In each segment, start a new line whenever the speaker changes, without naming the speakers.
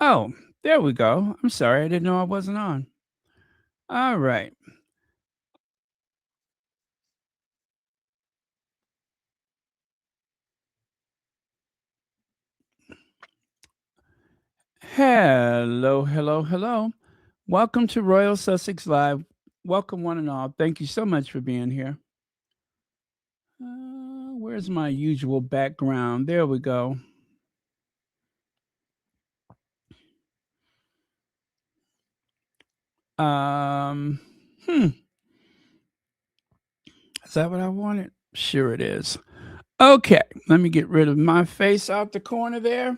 Oh, there we go. I'm sorry. I didn't know I wasn't on. All right. Hello, hello, hello. Welcome to Royal Sussex Live. Welcome, one and all. Thank you so much for being here. Where's my usual background? There we go. Um, hmm. Is that what I wanted? Sure, it is. Okay, let me get rid of my face out the corner there.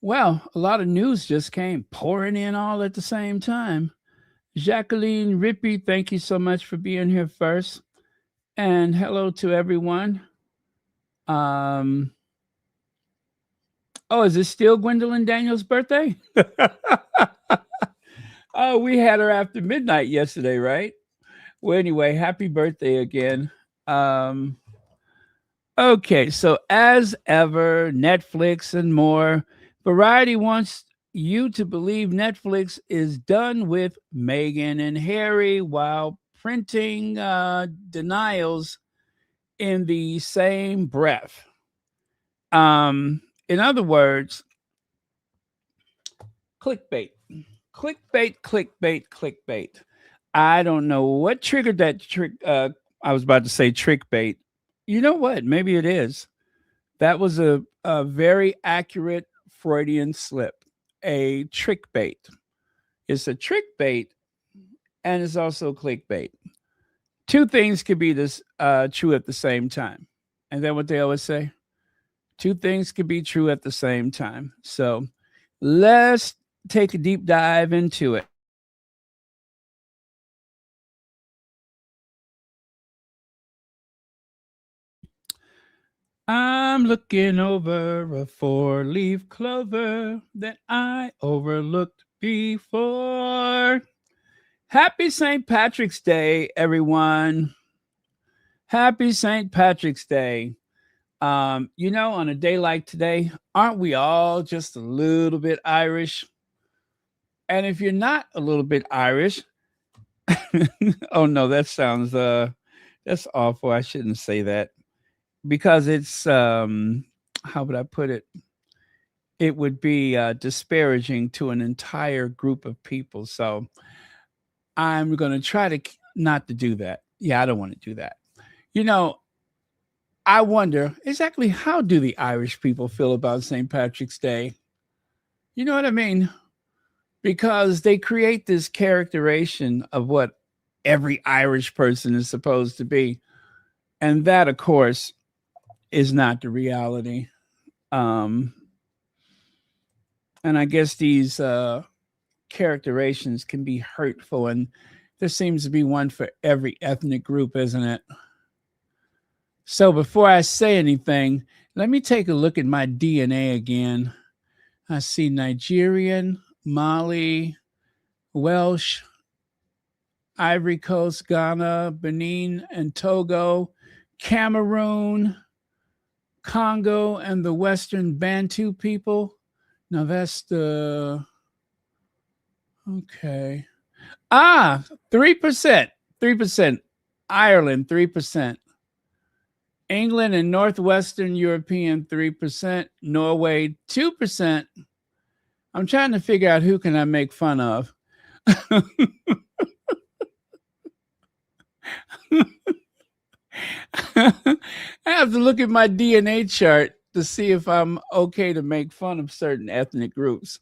Well, a lot of news just came pouring in all at the same time. Jacqueline Rippey, thank you so much for being here first. And hello to everyone. Um, oh, is it still Gwendolyn Daniels' birthday? Oh, we had her after midnight yesterday, right? Well, anyway, happy birthday again. Um, okay, so as ever, Netflix and more. Variety wants you to believe Netflix is done with Meghan and Harry while printing denials in the same breath. In other words, clickbait, clickbait. I don't know what triggered that trick. I was about to say trick bait. You know what? Maybe it is. That was a very accurate Freudian slip. A trick bait. It's a trick bait, and it's also clickbait. Two things could be this true at the same time. And then what they always say? Two things could be true at the same time. So let's take a deep dive into it. I'm looking over a four-leaf clover that I overlooked before. Happy St. Patrick's Day, everyone. Happy St. Patrick's Day. On a day like today, aren't we all just a little bit Irish? And if you're not a little bit Irish, oh no, that sounds that's awful. I shouldn't say that because it's how would I put it? It would be disparaging to an entire group of people. So I'm going to try to not to do that. Yeah, I don't want to do that. You know, I wonder exactly how do the Irish people feel about St. Patrick's Day? You know what I mean? Because they create this characterization of what every Irish person is supposed to be. And that, of course, is not the reality. Um, and I guess these characterizations can be hurtful. And there seems to be one for every ethnic group, isn't it? So before I say anything, let me take a look at my DNA again. I see Nigerian, Mali, Welsh, Ivory Coast, Ghana, Benin, and Togo, Cameroon, Congo, and the Western Bantu people. Now that's the okay. 3%. 3%. Ireland, 3%. England and Northwestern European, 3%. Norway, 2%. I'm trying to figure out who can I make fun of. I have to look at my DNA chart to see if I'm okay to make fun of certain ethnic groups.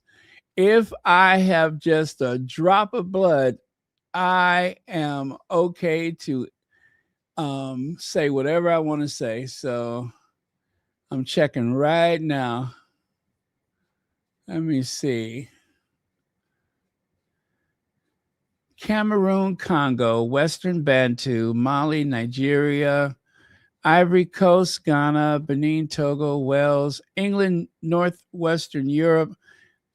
If I have just a drop of blood, I am okay to say whatever I want to say. So I'm checking right now. Let me see. Cameroon, Congo, Western Bantu, Mali, Nigeria, Ivory Coast, Ghana, Benin, Togo, Wales, England, Northwestern Europe,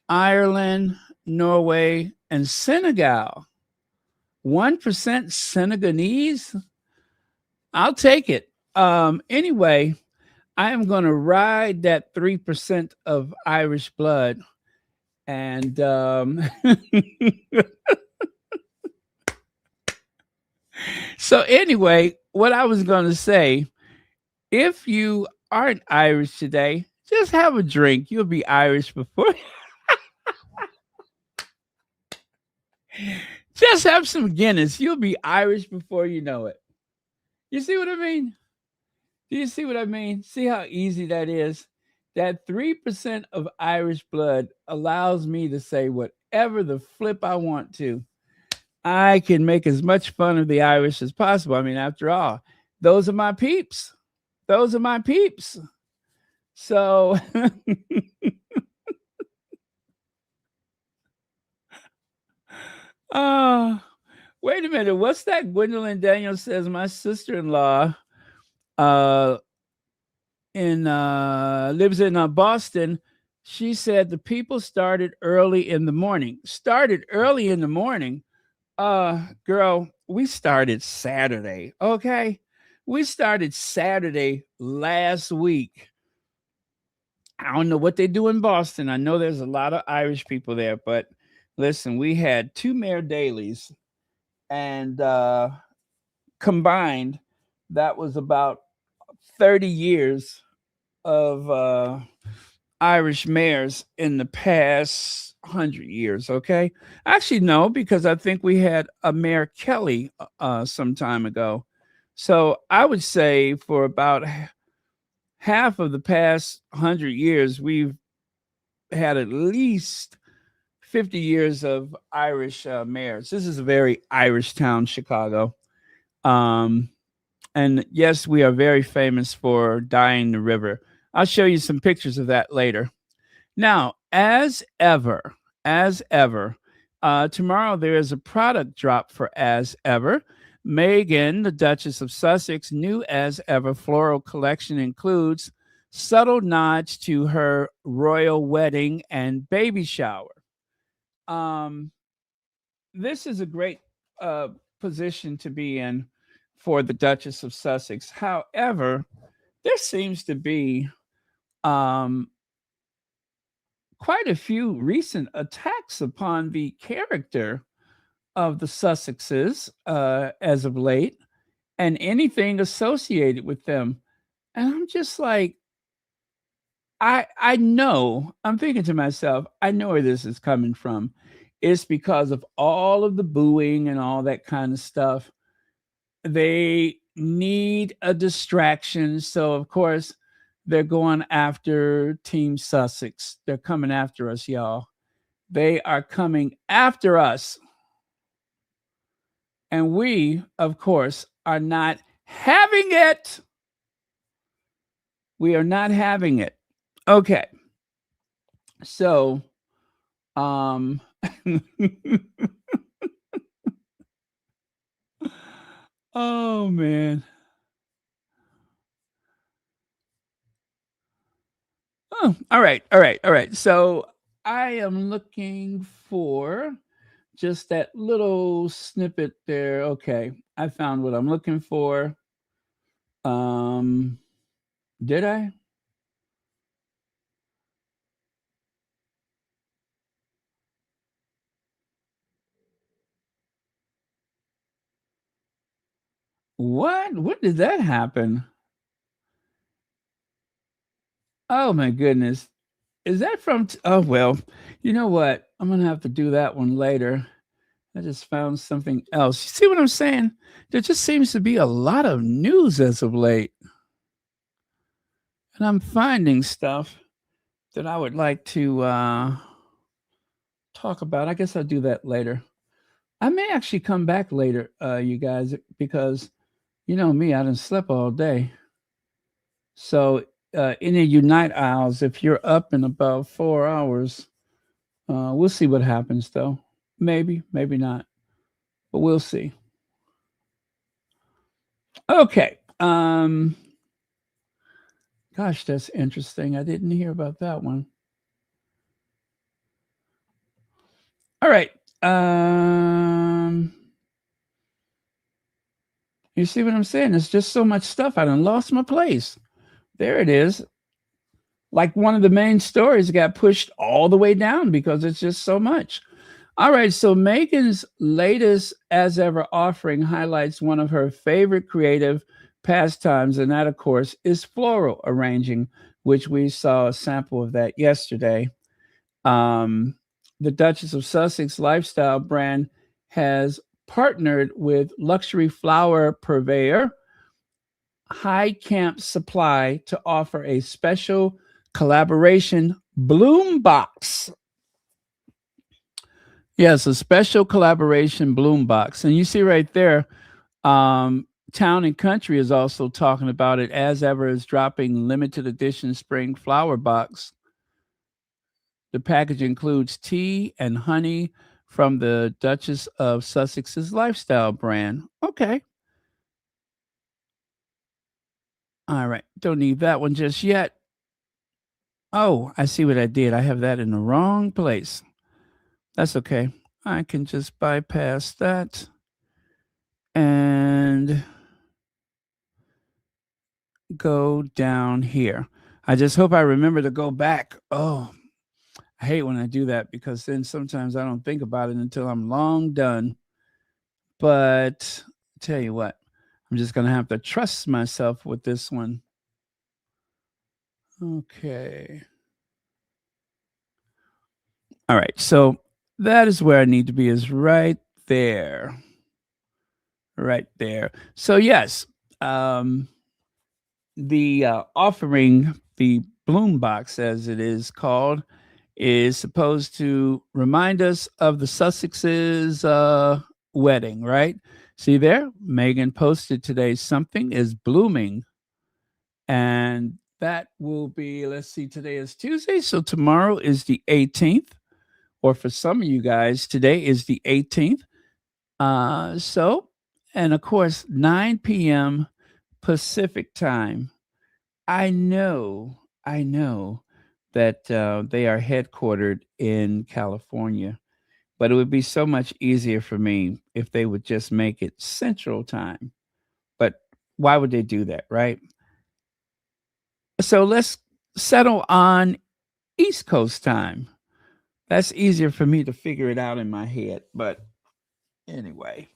Ireland, Norway, and Senegal. 1% Senegalese? I'll take it. Anyway, I am going to ride that 3% of Irish blood. And so, anyway, what I was going to say, if you aren't Irish today, just have a drink. You'll be Irish before. Just have some Guinness. You'll be Irish before you know it. You see what I mean? Do you see what I mean? See how easy that is? That 3% of Irish blood allows me to say whatever the flip I want to. I can make as much fun of the Irish as possible. I mean, after all, those are my peeps. Those are my peeps. So, uh, wait a minute. What's that? Gwendolyn Daniels says my sister-in-law uh, in lives in Boston. She said the people started early in the morning. Started early in the morning. Girl, we started Saturday. Okay, we started Saturday last week. I don't know what they do in Boston. I know there's a lot of Irish people there, but listen, we had two mayor dailies, and combined, that was about 30 years of Irish mayors in the past 100 years. Okay, actually, no, because I think we had a Mayor Kelly some time ago. So I would say for about half of the past 100 years, we've had at least 50 years of Irish mayors. This is a very Irish town, Chicago. Um, and yes, we are very famous for dyeing the river. I'll show you some pictures of that later. Now, as ever, tomorrow there is a product drop for As Ever. Meghan, the Duchess of Sussex, new As Ever floral collection includes subtle nods to her royal wedding and baby shower. Um, this is a great uh, position to be in for the Duchess of Sussex. However, there seems to be um, quite a few recent attacks upon the character of the Sussexes as of late and anything associated with them. And I'm just like, I know, I'm thinking to myself, I know where this is coming from. It's because of all of the booing and all that kind of stuff. They need a distraction. So, of course, they're going after Team Sussex. They're coming after us, y'all. They are coming after us. And we, of course, are not having it. We are not having it. Okay. So, um, oh man. Oh, all right, all right, all right. So I am looking for just that little snippet there. Okay, I found what I'm looking for. Um, did I? What? When did that happen? Oh my goodness. Is that from oh well, you know what? I'm gonna have to do that one later. I just found something else. You see what I'm saying? There just seems to be a lot of news as of late. And I'm finding stuff that I would like to talk about. I guess I'll do that later. I may actually come back later, you guys, because you know me, I didn't sleep all day. So, in the Unite Isles, if you're up in about 4 hours, we'll see what happens though. Maybe, maybe not, but we'll see. Okay. Gosh, that's interesting. I didn't hear about that one. All right. You see what I'm saying? There's just so much stuff. I done lost my place. There it is. Like one of the main stories got pushed all the way down because it's just so much. All right, so Megan's latest as ever offering highlights one of her favorite creative pastimes, and that, of course, is floral arranging, which we saw a sample of that yesterday. Um, the Duchess of Sussex lifestyle brand has partnered with luxury flower purveyor High Camp Supply to offer a special collaboration bloom box. Yes, a special collaboration bloom box. And you see right there, Town and Country is also talking about it as ever is dropping limited edition spring flower box. The package includes tea and honey from the Duchess of Sussex's lifestyle brand. Okay. All right. Don't need that one just yet. Oh, I see what I did. I have that in the wrong place. That's okay. I can just bypass that and go down here. I just hope I remember to go back. Oh, I hate when I do that because then sometimes I don't think about it until I'm long done. But tell you what, I'm just going to have to trust myself with this one. Okay. All right. So that is where I need to be, is right there. Right there. So, yes, the offering, the bloom box, as it is called, is supposed to remind us of the Sussex's wedding, right? See there? Meghan posted today something is blooming. And that will be, let's see, today is Tuesday. So tomorrow is the 18th. Or for some of you guys, today is the 18th. And of course, 9 p.m. Pacific time. I know that they are headquartered in California, but it would be so much easier for me if they would just make it Central time. But why would they do that, right? So let's settle on East Coast time. That's easier for me to figure it out in my head. But anyway,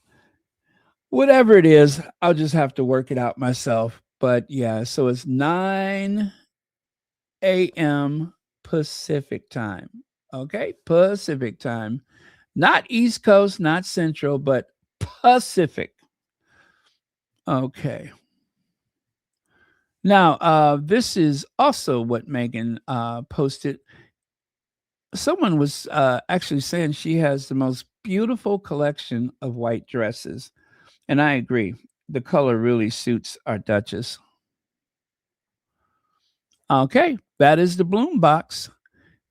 whatever it is, I'll just have to work it out myself. But yeah, so it's 9 a.m. Pacific time. Okay, Pacific time. Not East Coast, not Central, but Pacific. Okay. Now, this is also what Meghan posted. Someone was actually saying she has the most beautiful collection of white dresses. And I agree. The color really suits our Duchess. Okay, that is the bloom box.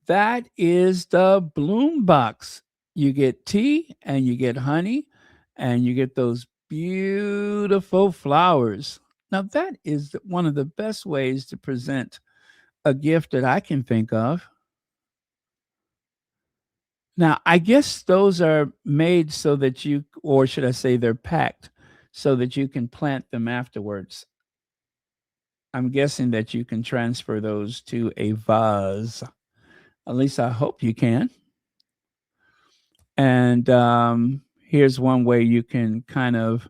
That is the bloom box. You get tea and you get honey and you get those beautiful flowers. Now, that is one of the best ways to present a gift that I can think of. Now, I guess those are made so that you, or should I say, they're packed so that you can plant them afterwards. I'm guessing that you can transfer those to a vase. At least I hope you can. And here's one way you can kind of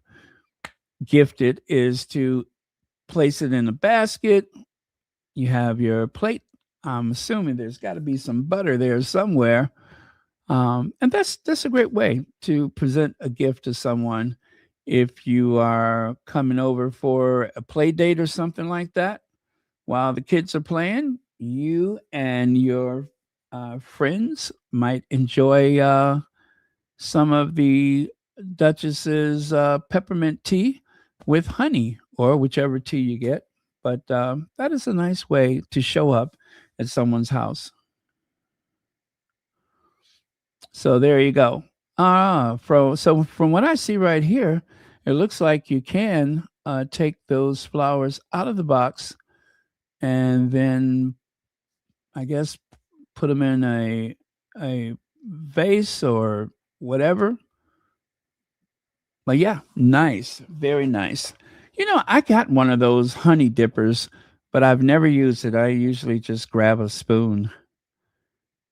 gift it is to place it in a basket. You have your plate. I'm assuming there's got to be some butter there somewhere. And that's a great way to present a gift to someone if you are coming over for a play date or something like that. While the kids are playing, you and your friends might enjoy some of the Duchess's peppermint tea with honey or whichever tea you get. But that is a nice way to show up at someone's house. So there you go. From what I see right here, it looks like you can take those flowers out of the box and then I guess put them in a vase or whatever. But yeah, nice, very nice. You know, I got one of those honey dippers but I've never used it. I usually just grab a spoon.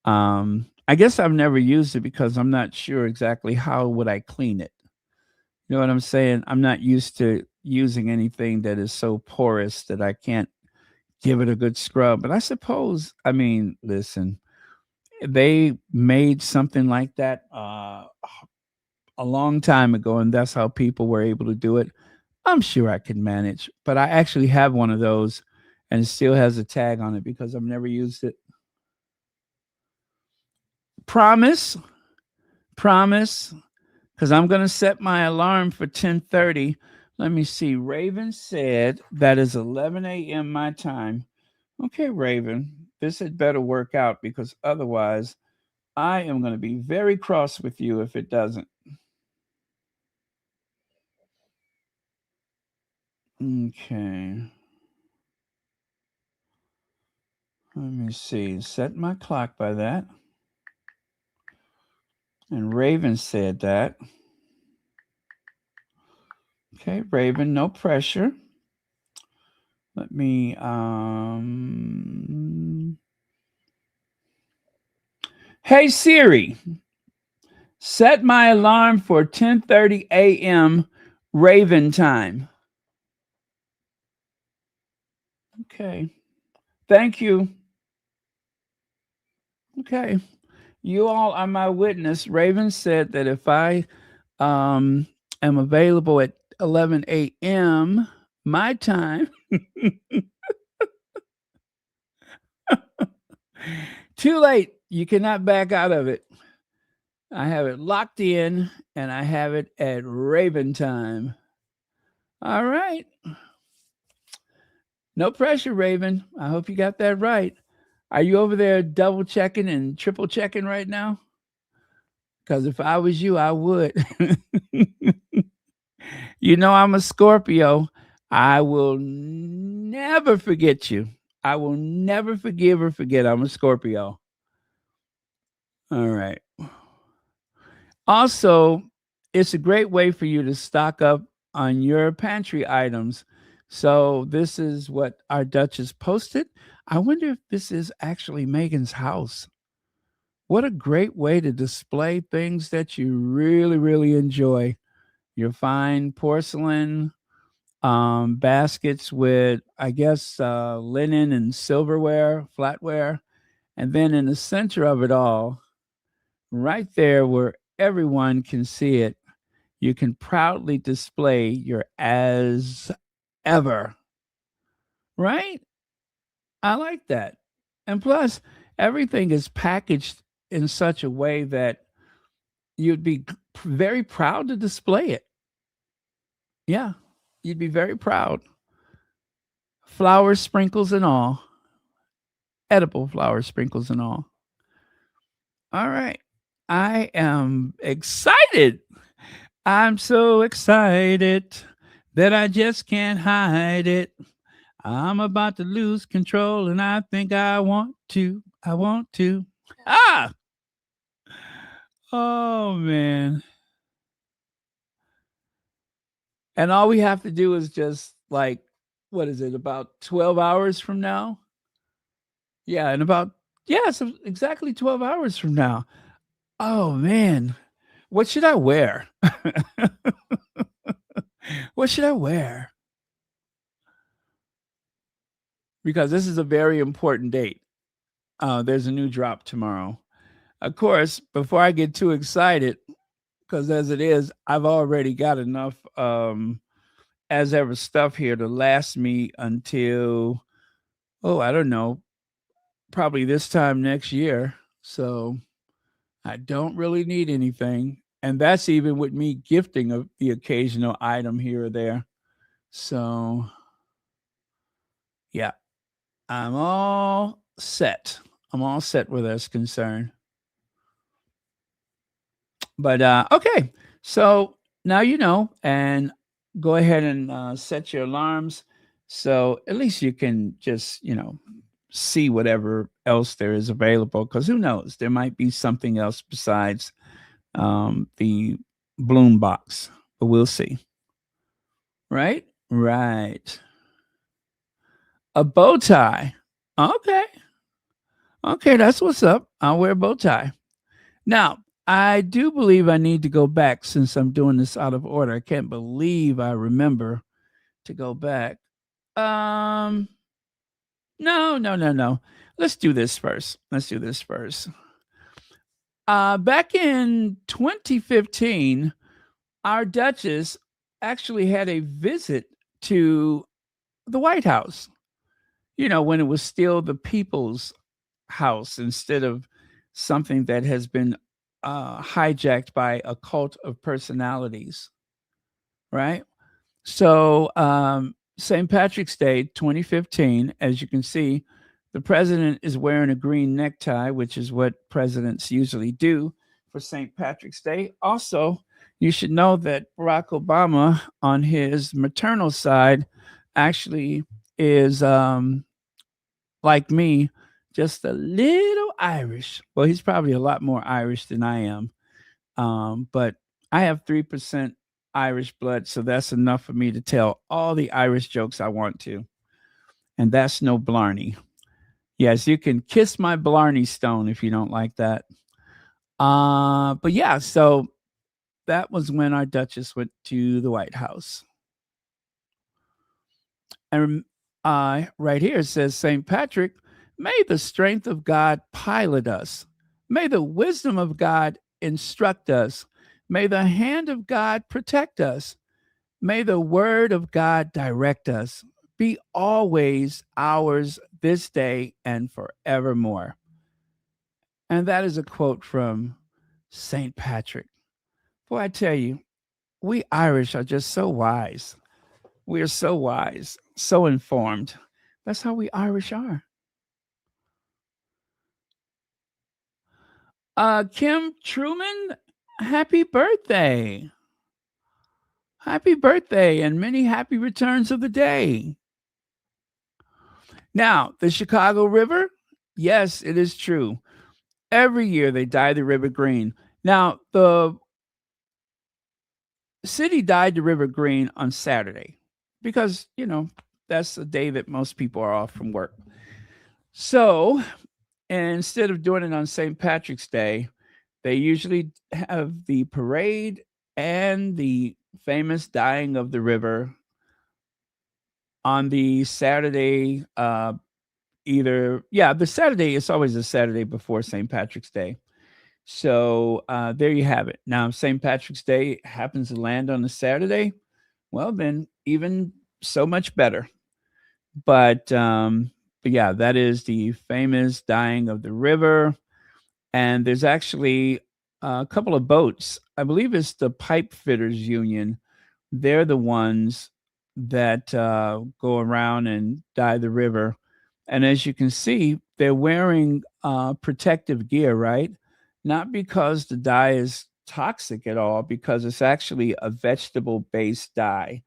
I guess I've never used it because I'm not sure exactly how would I clean it. You know what I'm saying? I'm not used to using anything that is so porous that I can't give it a good scrub. But I suppose, I mean, listen, they made something like that a long time ago, and that's how people were able to do it. I'm sure I can manage, but I actually have one of those, and it still has a tag on it because I've never used it. Promise, promise, because I'm going to set my alarm for 10:30. Let me see. Raven said that is 11 a.m. my time. Okay, Raven, this had better work out because otherwise I am going to be very cross with you if it doesn't. Okay. Let me see. Set my clock by that. And Raven said that. Okay, Raven, no pressure. Let me Hey Siri, set my alarm for 10:30 a.m. Raven time. Okay. Thank you. Okay. You all are my witness. Raven said that if I um am available at 11 a.m. my time, too late. You cannot back out of it. I have it locked in and I have it at Raven time. All right. No pressure, Raven. I hope you got that right. Are you over there double checking and triple checking right now? Because if I was you, I would. You know, I'm a Scorpio. I will never forget you. I will never forgive or forget. I'm a Scorpio. All right. Also, it's a great way for you to stock up on your pantry items. So, this is what our Duchess posted. I wonder if this is actually Meghan's house. What a great way to display things that you really, really enjoy. Your fine porcelain baskets with, I guess, linen and silverware, flatware. And then in the center of it all, right there where everyone can see it, you can proudly display your as ever, right? I like that. And plus, everything is packaged in such a way that you'd be very proud to display it. Yeah, you'd be very proud. Flower sprinkles and all, edible flower sprinkles and all. All right. I am excited. I'm so excited that I just can't hide it. I'm about to lose control and I think I want to. I want to. Ah! Oh, man. And all we have to do is just like, what is it, about 12 hours from now? Yeah, in about, yeah, so exactly 12 hours from now. Oh, man. What should I wear? What should I wear? Because this is a very important date. There's a new drop tomorrow. Of course, before I get too excited, because as it is, I've already got enough as ever stuff here to last me until, oh, I don't know, probably this time next year. So I don't really need anything. And that's even with me gifting the occasional item here or there. So, yeah, I'm all set. I'm all set where that's concerned. But okay, so now you know, and go ahead and set your alarms. So at least you can just, see whatever else there is available. Because who knows, there might be something else besides the bloom box, but we'll see. Right? Right. A bow tie. Okay. Okay, that's what's up. I'll wear a bow tie. Now, I do believe I need to go back since I'm doing this out of order. I can't believe I remember to go back. Um, no, no, no, no. Let's do this first. Let's do this first. Back in 2015, our Duchess actually had a visit to the White House. You know, when it was still the people's house instead of something that has been hijacked by a cult of personalities, right? So, St. Patrick's Day 2015, as you can see, the president is wearing a green necktie, which is what presidents usually do for St. Patrick's Day. Also, you should know that Barack Obama, on his maternal side, actually is like me, just a little Irish. Well, he's probably a lot more Irish than I am. But I have 3% Irish blood, so that's enough for me to tell all the Irish jokes I want to. And that's no blarney. Yes, you can kiss my blarney stone if you don't like that. But yeah, so that was when our Duchess went to the White House. And right here it says, St. Patrick, may the strength of God pilot us. May the wisdom of God instruct us. May the hand of God protect us. May the word of God direct us. Be always ours this day and forevermore. And that is a quote from St. Patrick. Boy, I tell you, we Irish are just so wise. We are so wise, so informed. That's how we Irish are. Kim Truman, happy birthday. Happy birthday and many happy returns of the day. Now, the Chicago River, yes, it is true. Every year they dye the river green. Now, the city dyed the river green on Saturday because, that's the day that most people are off from work. So, instead of doing it on St. Patrick's Day, they usually have the parade and the famous dyeing of the river on the Saturday. The Saturday is always the Saturday before St. Patrick's Day. So there you have it. Now, if St. Patrick's Day happens to land on a Saturday, well, then even so much better. But yeah, that is the famous dyeing of the river. And there's actually a couple of boats. I believe it's the Pipe Fitters Union. They're the ones that go around and dye the river. And as you can see, they're wearing protective gear, right? Not because the dye is toxic at all, because it's actually a vegetable based dye,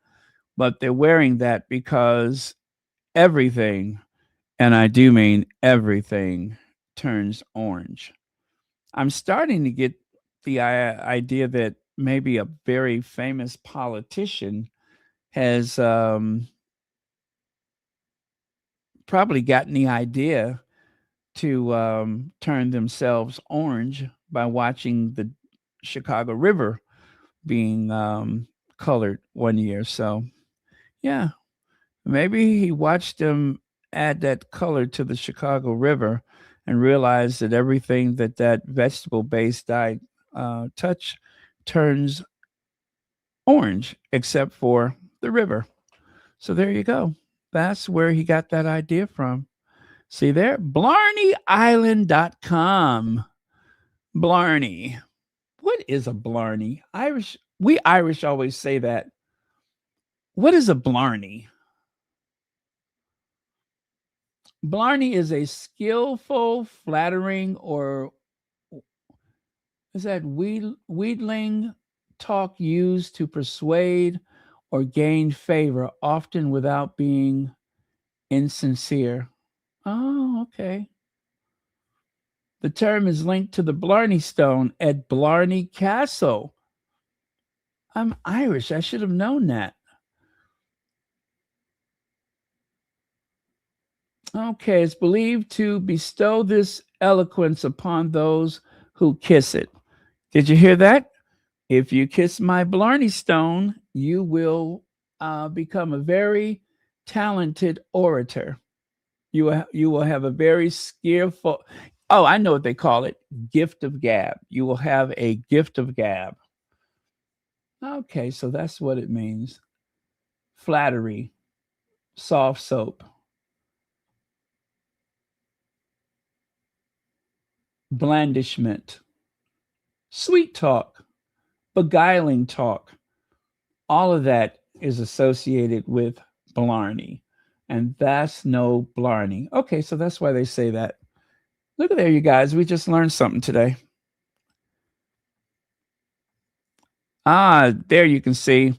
but they're wearing that because everything, and I do mean everything, turns orange. I'm starting to get the idea that maybe a very famous politician has probably gotten the idea to turn themselves orange by watching the Chicago River being colored one year. So, yeah, maybe he watched them add that color to the Chicago River and realized that everything that vegetable based dye touch turns orange except for the river. So there you go. That's where he got that idea from. See there? BlarneyIsland.com. Blarney. What is a Blarney? We Irish always say that. What is a Blarney? Blarney is a skillful, flattering, or is that wheedling talk used to persuade or gain favor, often without being insincere. Oh, okay. The term is linked to the Blarney Stone at Blarney Castle. I'm Irish. I should have known that. Okay, it's believed to bestow this eloquence upon those who kiss it. Did you hear that? If you kiss my Blarney Stone, you will become a very talented orator. You will have a very skillful. Oh, I know what they call it: gift of gab. You will have a gift of gab. Okay, so that's what it means. Flattery, soft soap, blandishment, sweet talk, beguiling talk. All of that is associated with Blarney. And that's no Blarney. Okay, so that's why they say that. Look at there, you guys. We just learned something today. There you can see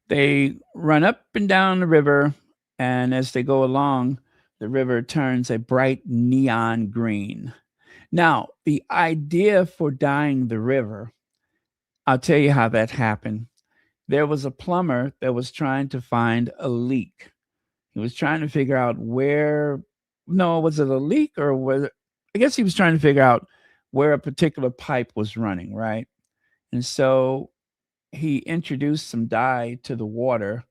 they run up and down the river, and as they go along, the river turns a bright neon green. Now, the idea for dyeing the river, I'll tell you how that happened. There was a plumber that was trying to find a leak. He was trying to figure out where, no, was it a leak or was it, I guess he was trying to figure out where a particular pipe was running, right? And so he introduced some dye to the water,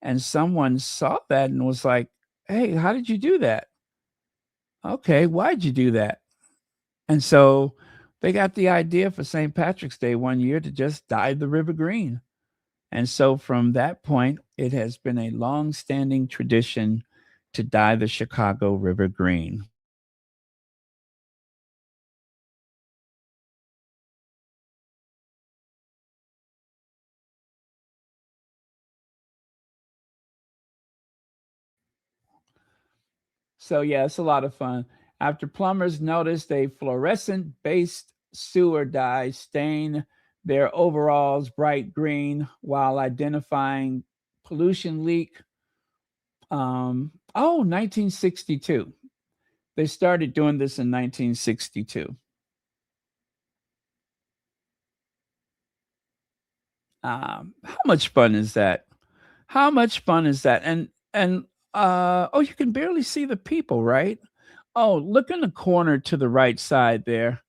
and someone saw that and was like, "Hey, how did you do that?" "Okay, why'd you do that?" And so they got the idea for St. Patrick's Day one year to just dye the river green. And so from that point, it has been a long-standing tradition to dye the Chicago River green. So yeah, it's a lot of fun. After plumbers noticed a fluorescent-based sewer dye stain their overalls bright green while identifying pollution leak. 1962. They started doing this in 1962. How much fun is that? How much fun is that? And you can barely see the people, right? Oh, look in the corner to the right side there.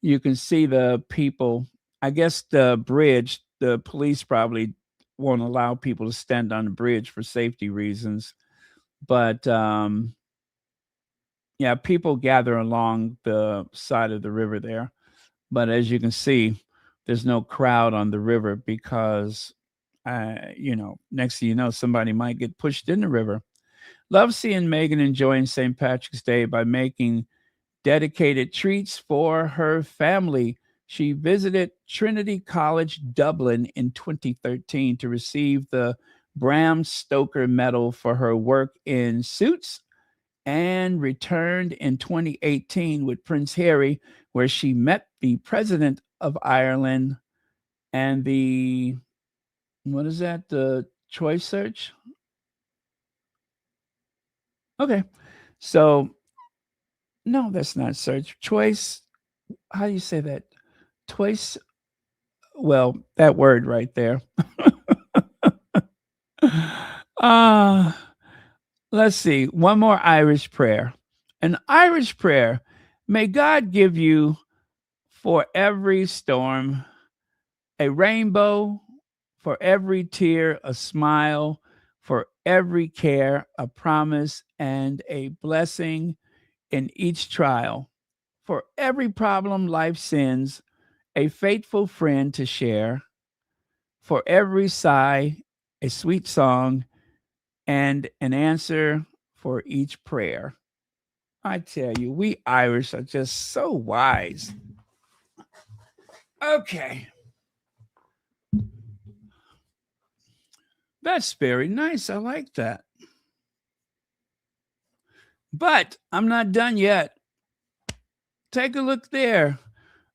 You can see the people. I guess the bridge, the police probably won't allow people to stand on the bridge for safety reasons. But yeah, people gather along the side of the river there. But as you can see, there's no crowd on the river because, next thing you know, somebody might get pushed in the river. Love seeing Meghan enjoying St. Patrick's Day by making dedicated treats for her family. She visited Trinity College Dublin in 2013 to receive the Bram Stoker Medal for her work in Suits and returned in 2018 with Prince Harry, where she met the President of Ireland and the, what is that, the choice search? Okay. So, no, that's not search. Choice, how do you say that? Choice, well, that word right there. uh, let's see. One more Irish prayer. An Irish prayer. May God give you for every storm a rainbow, for every tear, a smile, for every care, a promise, and a blessing in each trial. For every problem life sends, a faithful friend to share. For every sigh, a sweet song, and an answer for each prayer. I tell you, we Irish are just so wise. Okay, that's very nice. I like that. But I'm not done yet. Take a look there.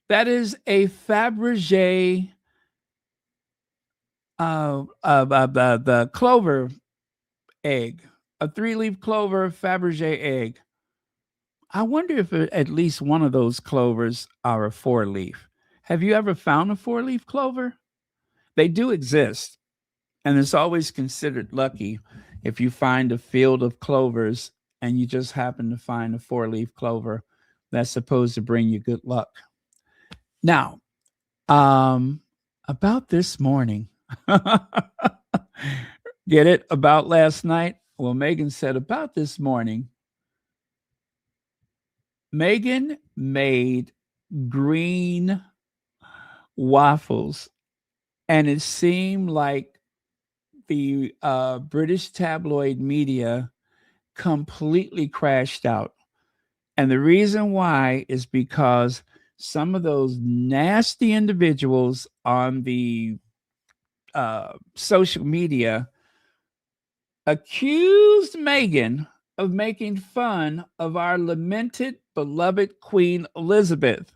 That is a Fabergé, the clover egg, a three-leaf clover Fabergé egg. I wonder if at least one of those clovers are a four-leaf. Have you ever found a four-leaf clover? They do exist, and it's always considered lucky if you find a field of clovers and you just happen to find a four-leaf clover that's supposed to bring you good luck. Now, um, about this morning, get it? About last night? Well, Meghan said about this morning, Meghan made green waffles, and it seemed like the British tabloid media completely crashed out. And the reason why is because some of those nasty individuals on the social media accused Meghan of making fun of our lamented, beloved Queen Elizabeth,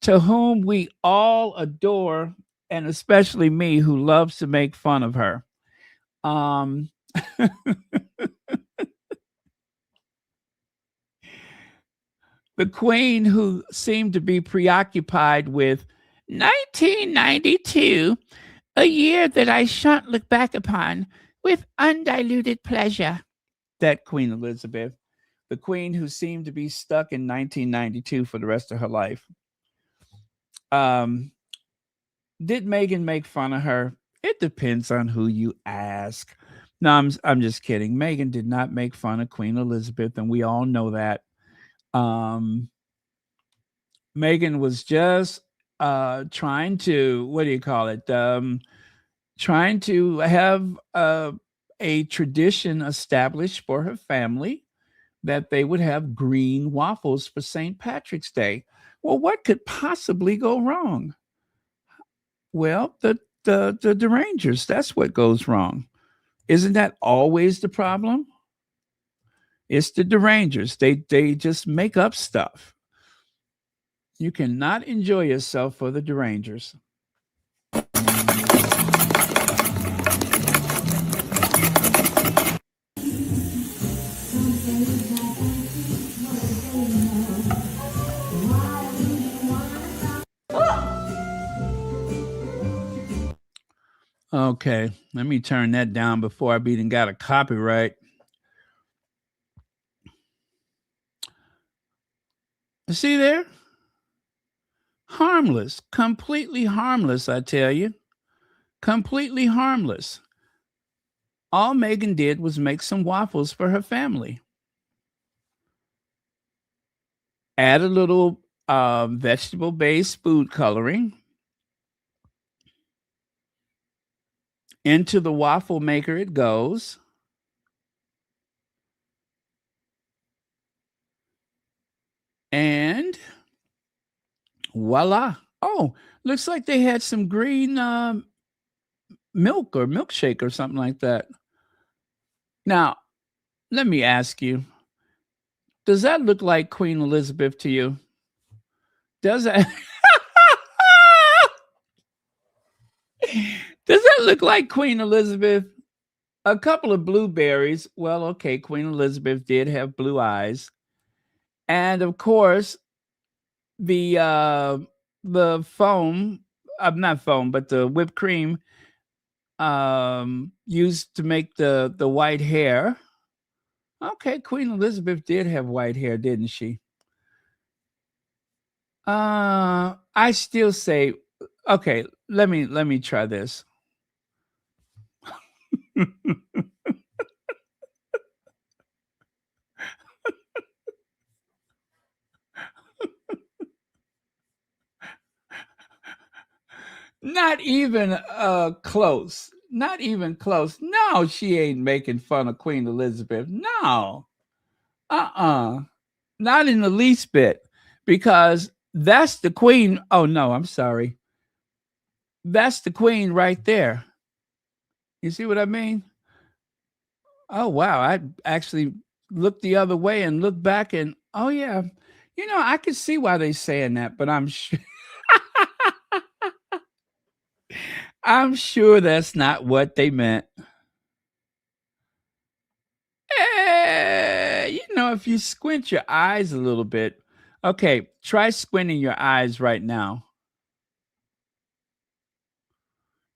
to whom we all adore, and especially me, who loves to make fun of her. Um, the Queen, who seemed to be preoccupied with 1992, a year that I shan't look back upon with undiluted pleasure. That Queen Elizabeth, the Queen who seemed to be stuck in 1992 for the rest of her life. Um, did Meghan make fun of her? It depends on who you ask. No, I'm just kidding. Meghan did not make fun of Queen Elizabeth, and we all know that. Um, Meghan was just trying to, what do you call it? Trying to have a tradition established for her family that they would have green waffles for St. Patrick's Day. Well, what could possibly go wrong? Well, the derangers, that's what goes wrong. Isn't that always the problem? It's the derangers. They just make up stuff. You cannot enjoy yourself for the derangers. Okay, let me turn that down before I've even got a copyright. See there? Harmless, completely harmless, I tell you. Completely harmless. All Meghan did was make some waffles for her family. Add a little vegetable based food coloring into the waffle maker, it goes. And voila. Oh, looks like they had some green milk or milkshake or something like that. Now, let me ask you, does that look like Queen Elizabeth to you? Does that does that look like Queen Elizabeth? A couple of blueberries. Well, okay, Queen Elizabeth did have blue eyes. And of course, the foam, not foam, but the whipped cream used to make the white hair. Okay, Queen Elizabeth did have white hair, didn't she? I still say, okay, let me try this. Not even close. Not even close. No, she ain't making fun of Queen Elizabeth. No. Uh-uh. Not in the least bit. Because that's the queen. Oh no, I'm sorry. That's the queen right there. You see what I mean? Oh wow. I actually looked the other way and looked back and oh yeah. I could see why they saying that, but I'm sure that's not what they meant. If you squint your eyes a little bit. Okay, try squinting your eyes right now.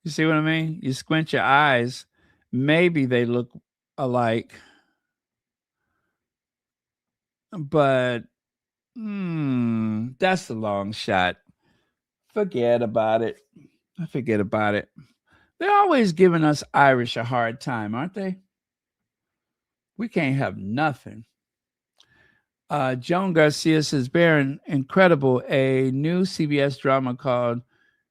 You see what I mean? You squint your eyes, maybe they look alike. but that's a long shot. Forget about it. Forget about it. They're always giving us Irish a hard time, aren't they? We can't have nothing. Joan Garcia says, Baron, incredible. A new CBS drama called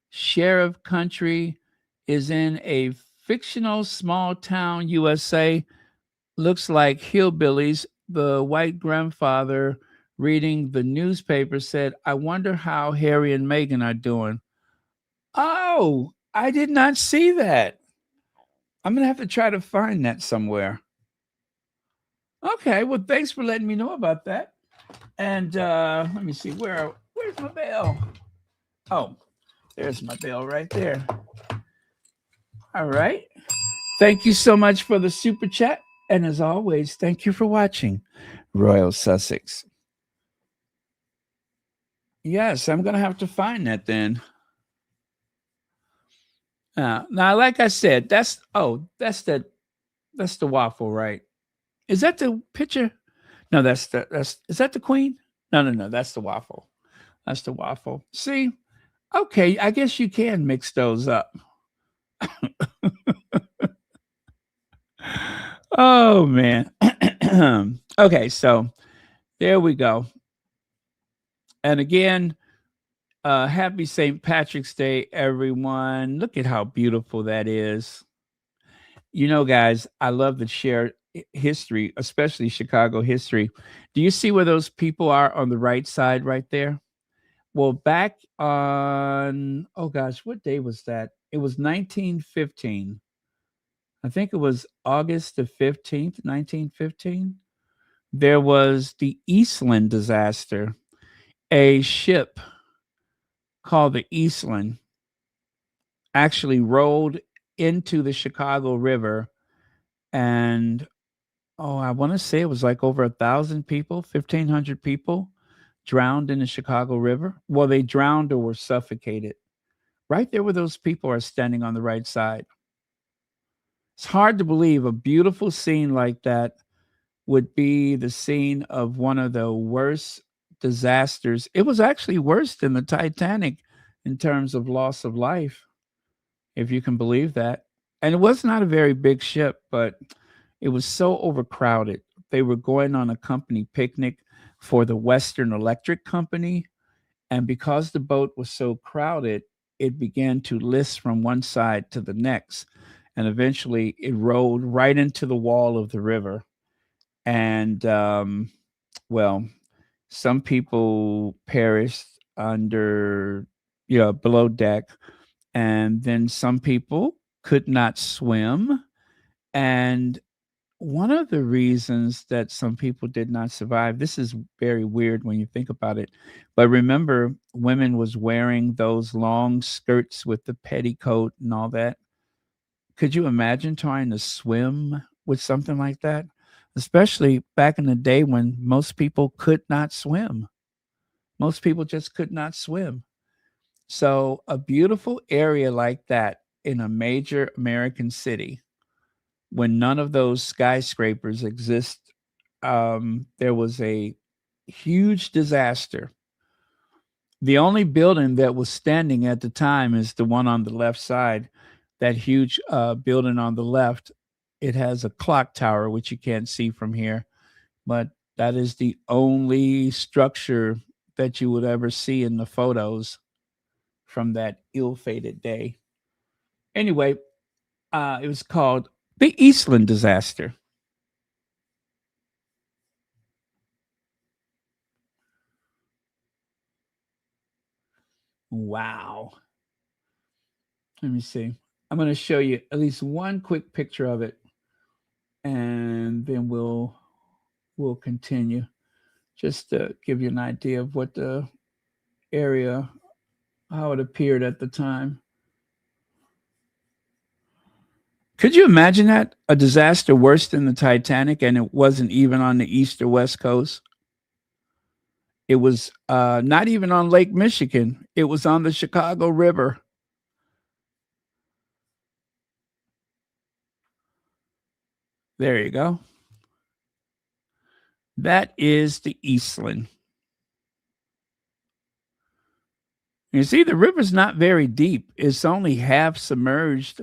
Sheriff Country is in a fictional small town, USA. Looks like hillbillies. The white grandfather reading the newspaper said, I wonder how Harry and Meghan are doing. Oh, I did not see that. I'm going to have to try to find that somewhere. Okay, well, thanks for letting me know about that. And let me see, where's my bell? Oh, there's my bell right there. All right. Thank you so much for the super chat. And as always, thank you for watching Royal Sussex. Yes, I'm going to have to find that then. Now, like I said, that's the waffle, right? Is that the picture? No, that's is that the queen? No, that's the waffle. That's the waffle. See, okay, I guess you can mix those up. Oh man. Okay, so there we go. And again, happy St. Patrick's Day, everyone. Look at how beautiful that is. You know, guys, I love to share history, especially Chicago history. Do you see where those people are on the right side right there? Well, back on, oh gosh, what day was that? It was 1915. I think it was August the 15th, 1915. There was the Eastland disaster. A ship called the Eastland actually rolled into the Chicago River, and oh, I want to say it was like over 1,000 people, 1,500 people drowned in the Chicago River. Well, they drowned or were suffocated. Right there where those people are standing on the right side. It's hard to believe a beautiful scene like that would be the scene of one of the worst disasters. It was actually worse than the Titanic in terms of loss of life, if you can believe that. And it was not a very big ship, but it was so overcrowded. They were going on a company picnic for the Western Electric Company. And because the boat was so crowded, it began to list from one side to the next. And eventually it rolled right into the wall of the river. And, well, some people perished under, below deck. And then some people could not swim. And one of the reasons that some people did not survive, this is very weird when you think about it, but remember women was wearing those long skirts with the petticoat and all that. Could you imagine trying to swim with something like that? Especially back in the day when most people could not swim. Most people just could not swim. So a beautiful area like that in a major American city when none of those skyscrapers exist, there was a huge disaster. The only building that was standing at the time is the one on the left side. That huge building on the left, it has a clock tower, which you can't see from here, but that is the only structure that you would ever see in the photos from that ill-fated day. Anyway, it was called the Eastland disaster. Wow. Let me see. I'm going to show you at least one quick picture of it, and then we'll continue. Just to give you an idea of what the area, how it appeared at the time. Could you imagine that? A disaster worse than the Titanic, and it wasn't even on the east or west coast. It was not even on Lake Michigan. It was on the Chicago River. There you go. That is the Eastland. You see, the river's not very deep. It's only half submerged,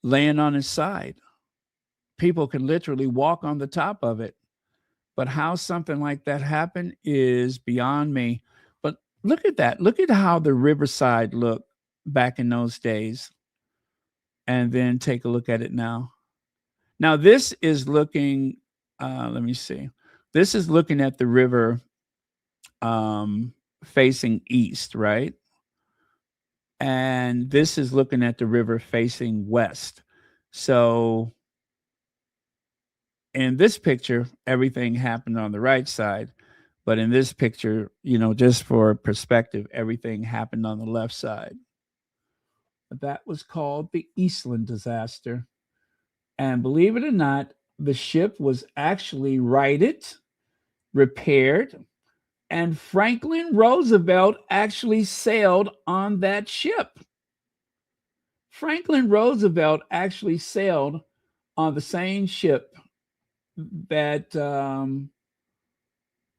laying on its side. People can literally walk on the top of it. But how something like that happened is beyond me. But look at that. Look at how the riverside looked back in those days. And then take a look at it now. Now, this is looking, let me see. This is looking at the river um, facing east, right? And this is looking at the river facing west. So in this picture, everything happened on the right side. But in this picture, just for perspective, everything happened on the left side. But that was called the Eastland disaster. And believe it or not, the ship was actually righted, repaired, and Franklin Roosevelt actually sailed on that ship. Franklin Roosevelt actually sailed on the same ship that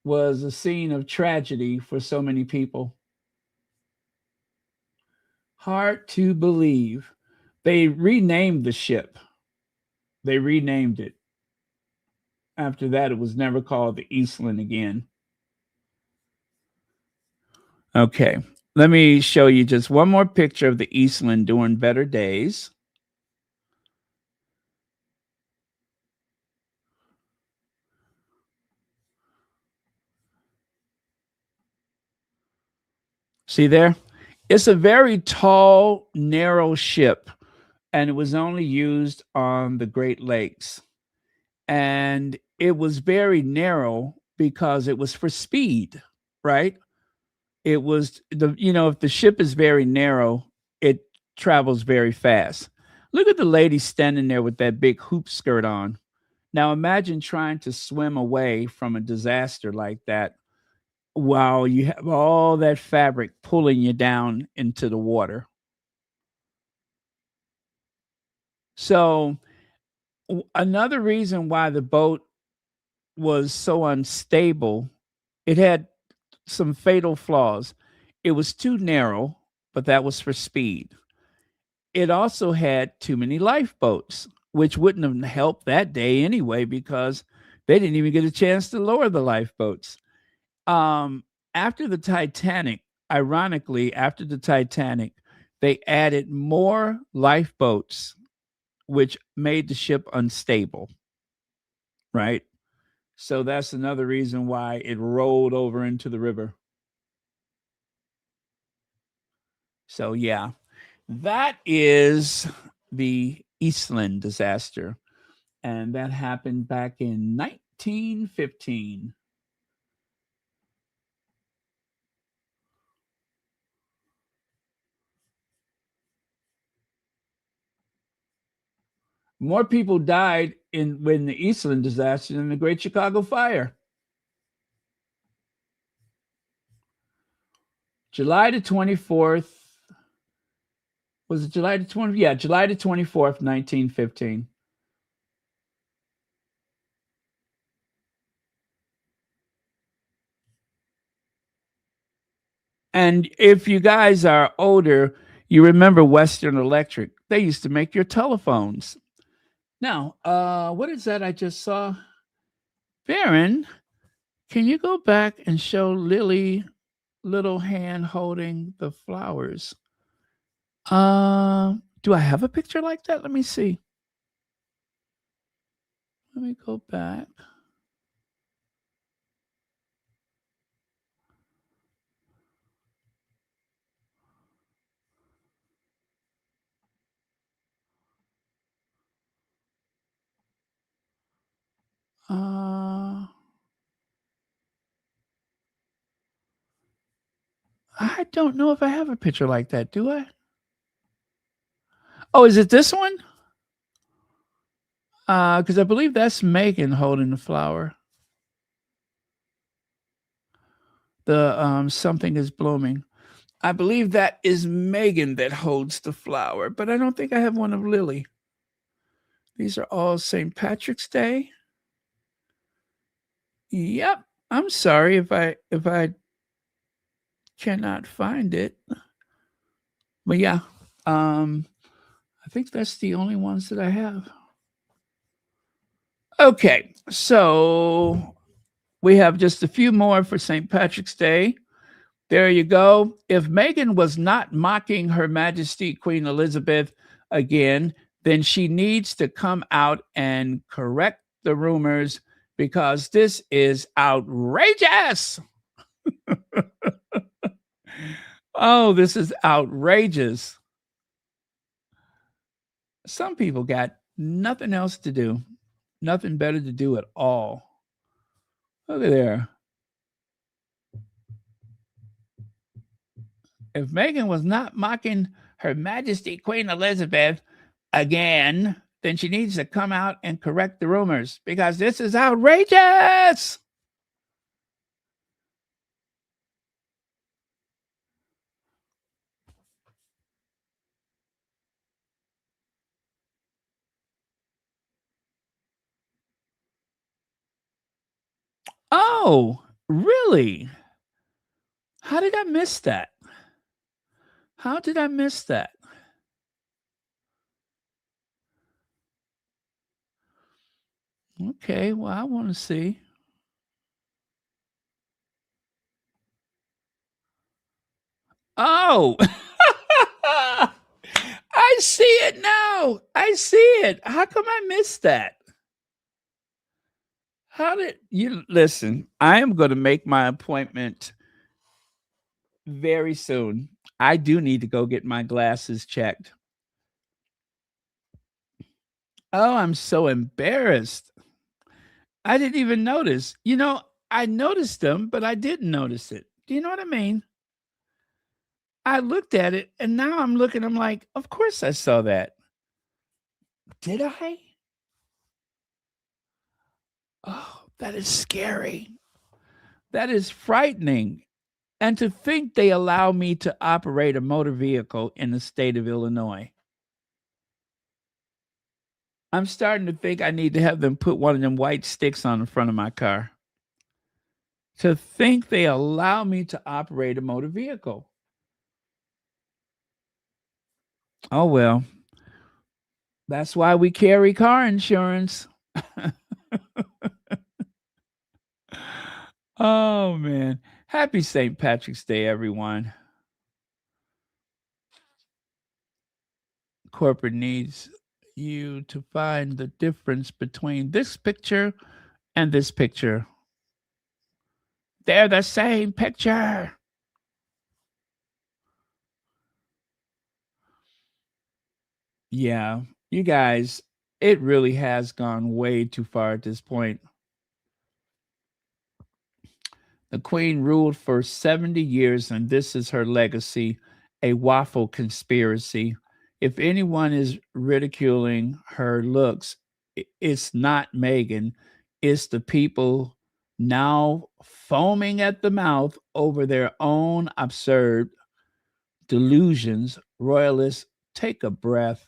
was a scene of tragedy for so many people. Hard to believe. They renamed the ship. They renamed it. After that, it was never called the Eastland again. Okay, let me show you just one more picture of the Eastland during better days. See there? It's a very tall, narrow ship, and it was only used on the Great Lakes. And it was very narrow because it was for speed, right? It was if the ship is very narrow, it travels very fast. Look at the lady standing there with that big hoop skirt on. Now imagine trying to swim away from a disaster like that while you have all that fabric pulling you down into the water. So another reason why the boat was so unstable, it had some fatal flaws. It was too narrow, but that was for speed. It also had too many lifeboats, which wouldn't have helped that day anyway because they didn't even get a chance to lower the lifeboats. Um, After the Titanic, ironically, after the Titanic, they added more lifeboats, which made the ship unstable, right? So that's another reason why it rolled over into the river. So, yeah, that is the Eastland disaster. And that happened back in 1915. More people died in when the Eastland disaster than the Great Chicago Fire. July the 24th. Was it July the 20th? Yeah, July the 24th, 1915. And if you guys are older, you remember Western Electric. They used to make your telephones. Now, what is that I just saw? Baron, can you go back and show Lily little hand holding the flowers? Do I have a picture like that? Let me see. Let me go back. Uh, I don't know if I have a picture like that. Do I? Oh, is it this one? Because I believe that's Meghan holding the flower. The something is blooming. I believe that is Meghan that holds the flower, but I don't think I have one of Lily. These are all St. Patrick's Day. Yep. I'm sorry if I cannot find it. But yeah, um, I think that's the only ones that I have. Okay, so we have just a few more for St. Patrick's Day. There you go. If Meghan was not mocking Her Majesty Queen Elizabeth again, then she needs to come out and correct the rumors because this is outrageous. Oh, this is outrageous. Some people got nothing else to do, nothing better to do at all. Look at there. If Meghan was not mocking Her Majesty Queen Elizabeth again, then she needs to come out and correct the rumors because this is outrageous. Oh, really? How did I miss that? How did I miss that? Okay, well, I want to see. Oh, I see it now. I see it. How come I missed that? How did you listen? I am going to make my appointment very soon. I do need to go get my glasses checked. Oh, I'm so embarrassed. I didn't even notice. I noticed them, but I didn't notice it. Do you know what I mean? I looked at it and now I'm looking, I'm like, of course I saw that. Did I? Oh, that is scary. That is frightening. And to think they allow me to operate a motor vehicle in the state of Illinois. I'm starting to think I need to have them put one of them white sticks on the front of my car. To think they allow me to operate a motor vehicle. Oh, well, that's why we carry car insurance. Oh, man. Happy St. Patrick's Day, everyone. Corporate needs you to find the difference between this picture and this picture. They're the same picture. Yeah, you guys, it really has gone way too far at this point. The Queen ruled for 70 years, and this is her legacy, a waffle conspiracy. If anyone is ridiculing her looks, it's not Meghan, it's the people now foaming at the mouth over their own absurd delusions. Royalists, take a breath.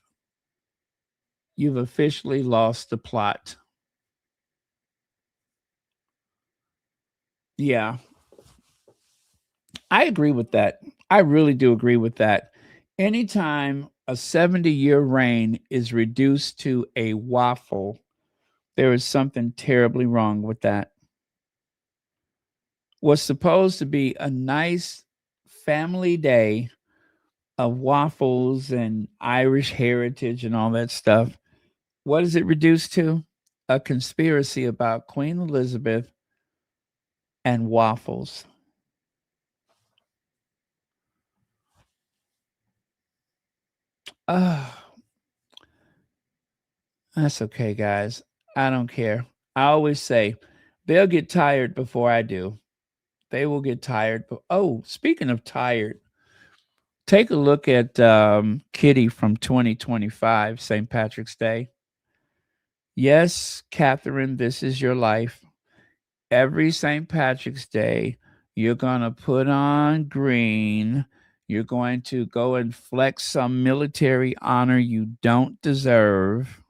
You've officially lost the plot. Yeah, I agree with that. I really do agree with that. Anytime a 70-year reign is reduced to a waffle, there is something terribly wrong with that. Was supposed to be a nice family day of waffles and Irish heritage and all that stuff. What is it reduced to? A conspiracy about Queen Elizabeth and waffles. Oh, that's okay, guys. I don't care. I always say they'll get tired before I do. They will get tired. But oh, speaking of tired, take a look at Kitty from 2025, St. Patrick's Day. Yes, Catherine, this is your life. Every St. Patrick's Day, you're going to put on green. You're going to go and flex some military honor you don't deserve.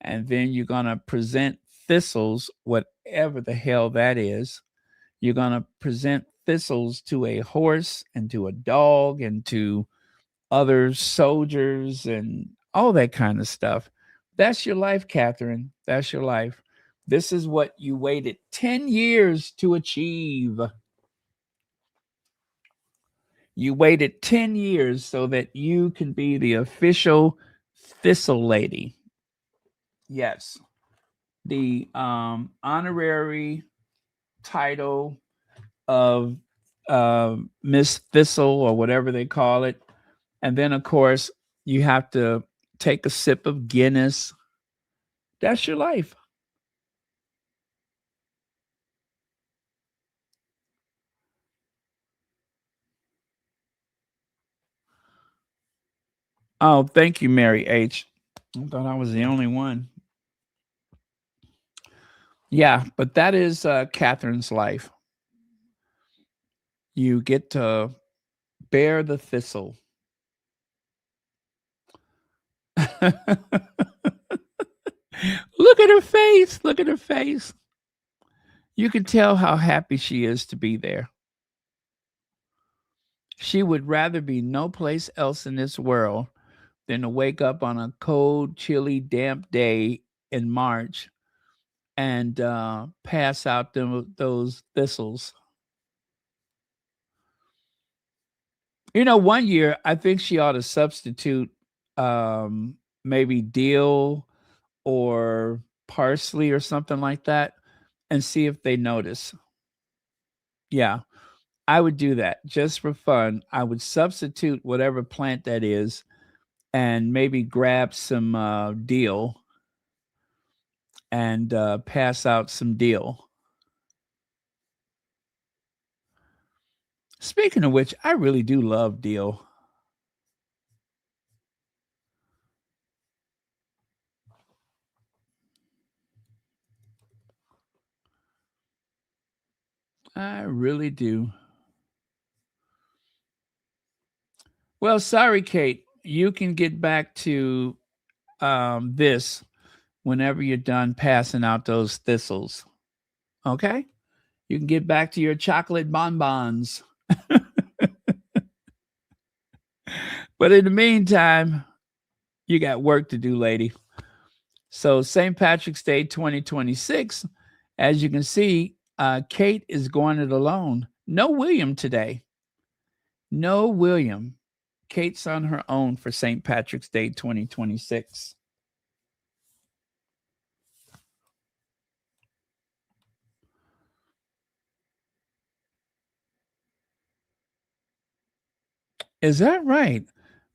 And then you're going to present thistles, whatever the hell that is. You're going to present thistles to a horse and to a dog and to other soldiers and all that kind of stuff. That's your life, Catherine. That's your life. This is what you waited 10 years to achieve. You waited 10 years so that you can be the official Thistle Lady. Yes. The honorary title of Miss Thistle or whatever they call it. And then, of course, you have to take a sip of Guinness. That's your life. Oh, thank you, Mary H. I thought I was the only one. Yeah, but that is Catherine's life. You get to bear the thistle. Look at her face. Look at her face. You can tell how happy she is to be there. She would rather be no place else in this world than to wake up on a cold, chilly, damp day in March and pass out those thistles. You know, one year I think she ought to substitute maybe dill or parsley or something like that and see if they notice. Yeah, I would do that just for fun. I would substitute whatever plant that is and maybe grab some dill and pass out some dill. Speaking of which, I really do love dill. I really do. Well, sorry, Kate. You can get back to this whenever you're done passing out those thistles. Okay? You can get back to your chocolate bonbons. But in the meantime, you got work to do, lady. So, St. Patrick's Day 2026, as you can see, Kate is going it alone. No William today. No William. Kate's on her own for St. Patrick's Day 2026. Is that right?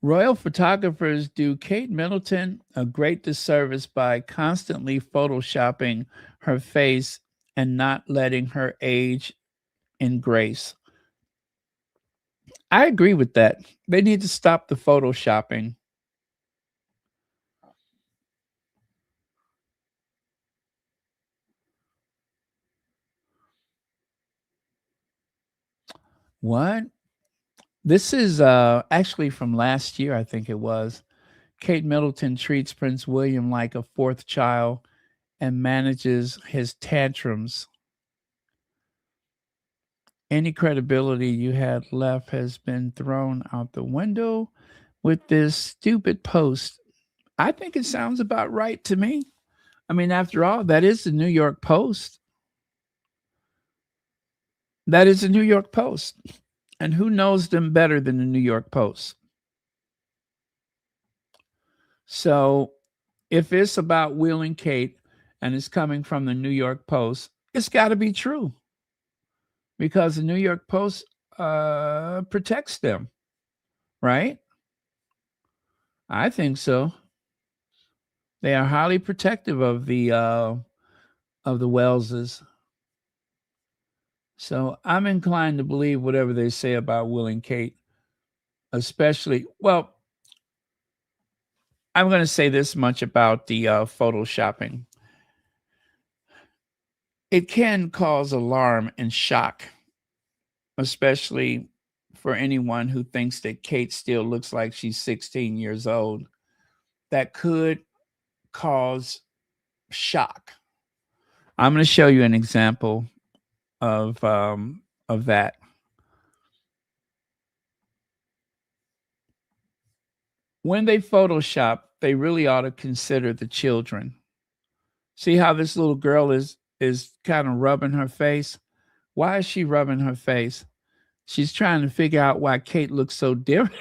Royal photographers do Kate Middleton a great disservice by constantly photoshopping her face and not letting her age in grace. I agree with that. They need to stop the photoshopping. What? This is actually from last year, I think it was. Kate Middleton treats Prince William like a fourth child and manages his tantrums. Any credibility you had left has been thrown out the window with this stupid post. I think it sounds about right to me. I mean, after all, that is the New York Post. That is the New York Post. And who knows them better than the New York Post? So if it's about Will and Kate and it's coming from the New York Post, it's got to be true because the New York Post protects them, right? I think so. They are highly protective of the Welleses. So I'm inclined to believe whatever they say about Will and Kate, especially. Well, I'm going to say this much about the photoshopping. It can cause alarm and shock, especially for anyone who thinks that Kate still looks like she's 16 years old. That could cause shock. I'm going to show you an example of that. When they Photoshop, they really ought to consider the children. See how this little girl is kind of rubbing her face? Why is she rubbing her face? She's trying to figure out why Kate looks so different.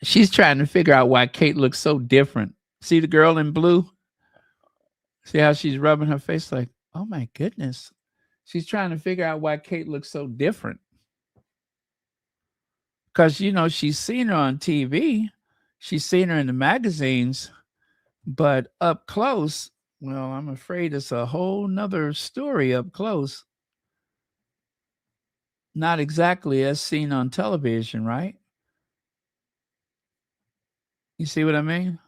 She's trying to figure out why Kate looks so different. See the girl in blue? See how she's rubbing her face like, oh my goodness. She's trying to figure out why Kate looks so different. Because, she's seen her on TV. She's seen her in the magazines. But up close, well, I'm afraid it's a whole nother story up close. Not exactly as seen on television, right? You see what I mean?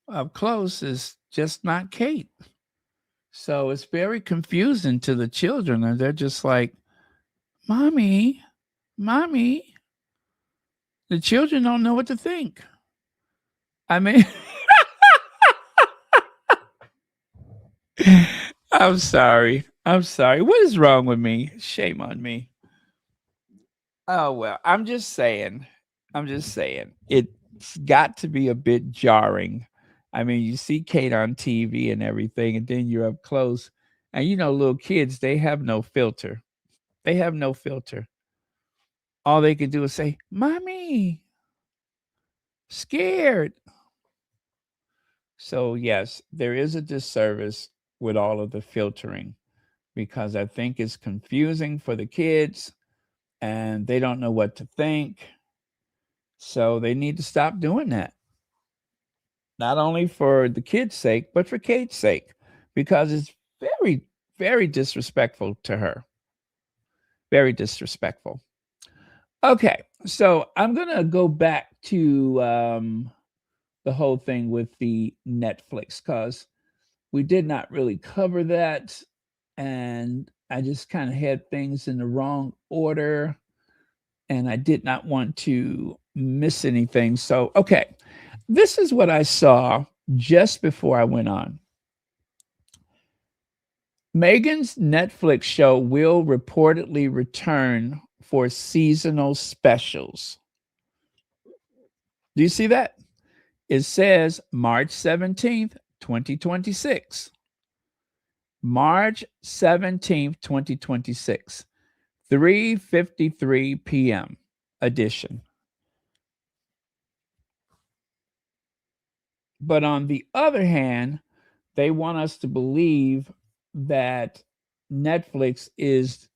Up close is just not Kate. So it's very confusing to the children. And they're just like, Mommy, Mommy. The children don't know what to think. I mean, I'm sorry. I'm sorry. What is wrong with me? Shame on me. Oh, well, I'm just saying. It's got to be a bit jarring. I mean, you see Kate on TV and everything, and then you're up close. And little kids, they have no filter. They have no filter. All they can do is say, Mommy, scared. So, yes, there is a disservice with all of the filtering because I think it's confusing for the kids and they don't know what to think. So, they need to stop doing that. Not only for the kids' sake, but for Kate's sake, because it's very, very disrespectful to her. Very disrespectful. Okay, so I'm going to go back to the whole thing with the Netflix because we did not really cover that. And I just kind of had things in the wrong order. And I did not want to miss anything. So, okay, this is what I saw just before I went on. Meghan's Netflix show will reportedly return for seasonal specials. Do you see that? It says March 17th, 2026. March 17th, 2026. 3:53 p.m. edition. But on the other hand, they want us to believe that Netflix is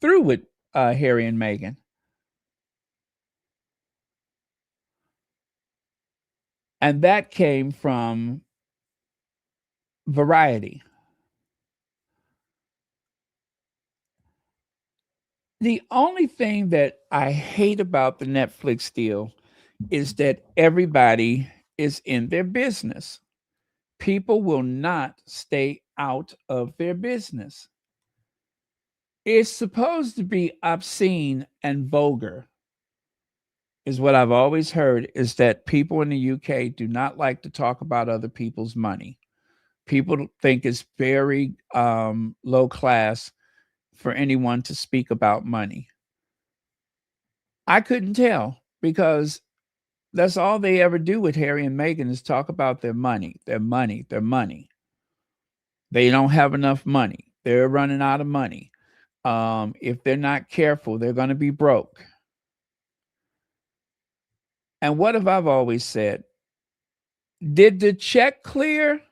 through with Harry and Meghan. And that came from Variety. The only thing that I hate about the Netflix deal is that everybody is in their business. People will not stay out of their business. It's supposed to be obscene and vulgar, is what I've always heard, is that people in the UK do not like to talk about other people's money. People think it's very low class for anyone to speak about money. I couldn't tell because that's all they ever do with Harry and Meghan is talk about their money, their money, their money. They don't have enough money. They're running out of money. If they're not careful, they're going to be broke. And what have I always said? Did the check clear?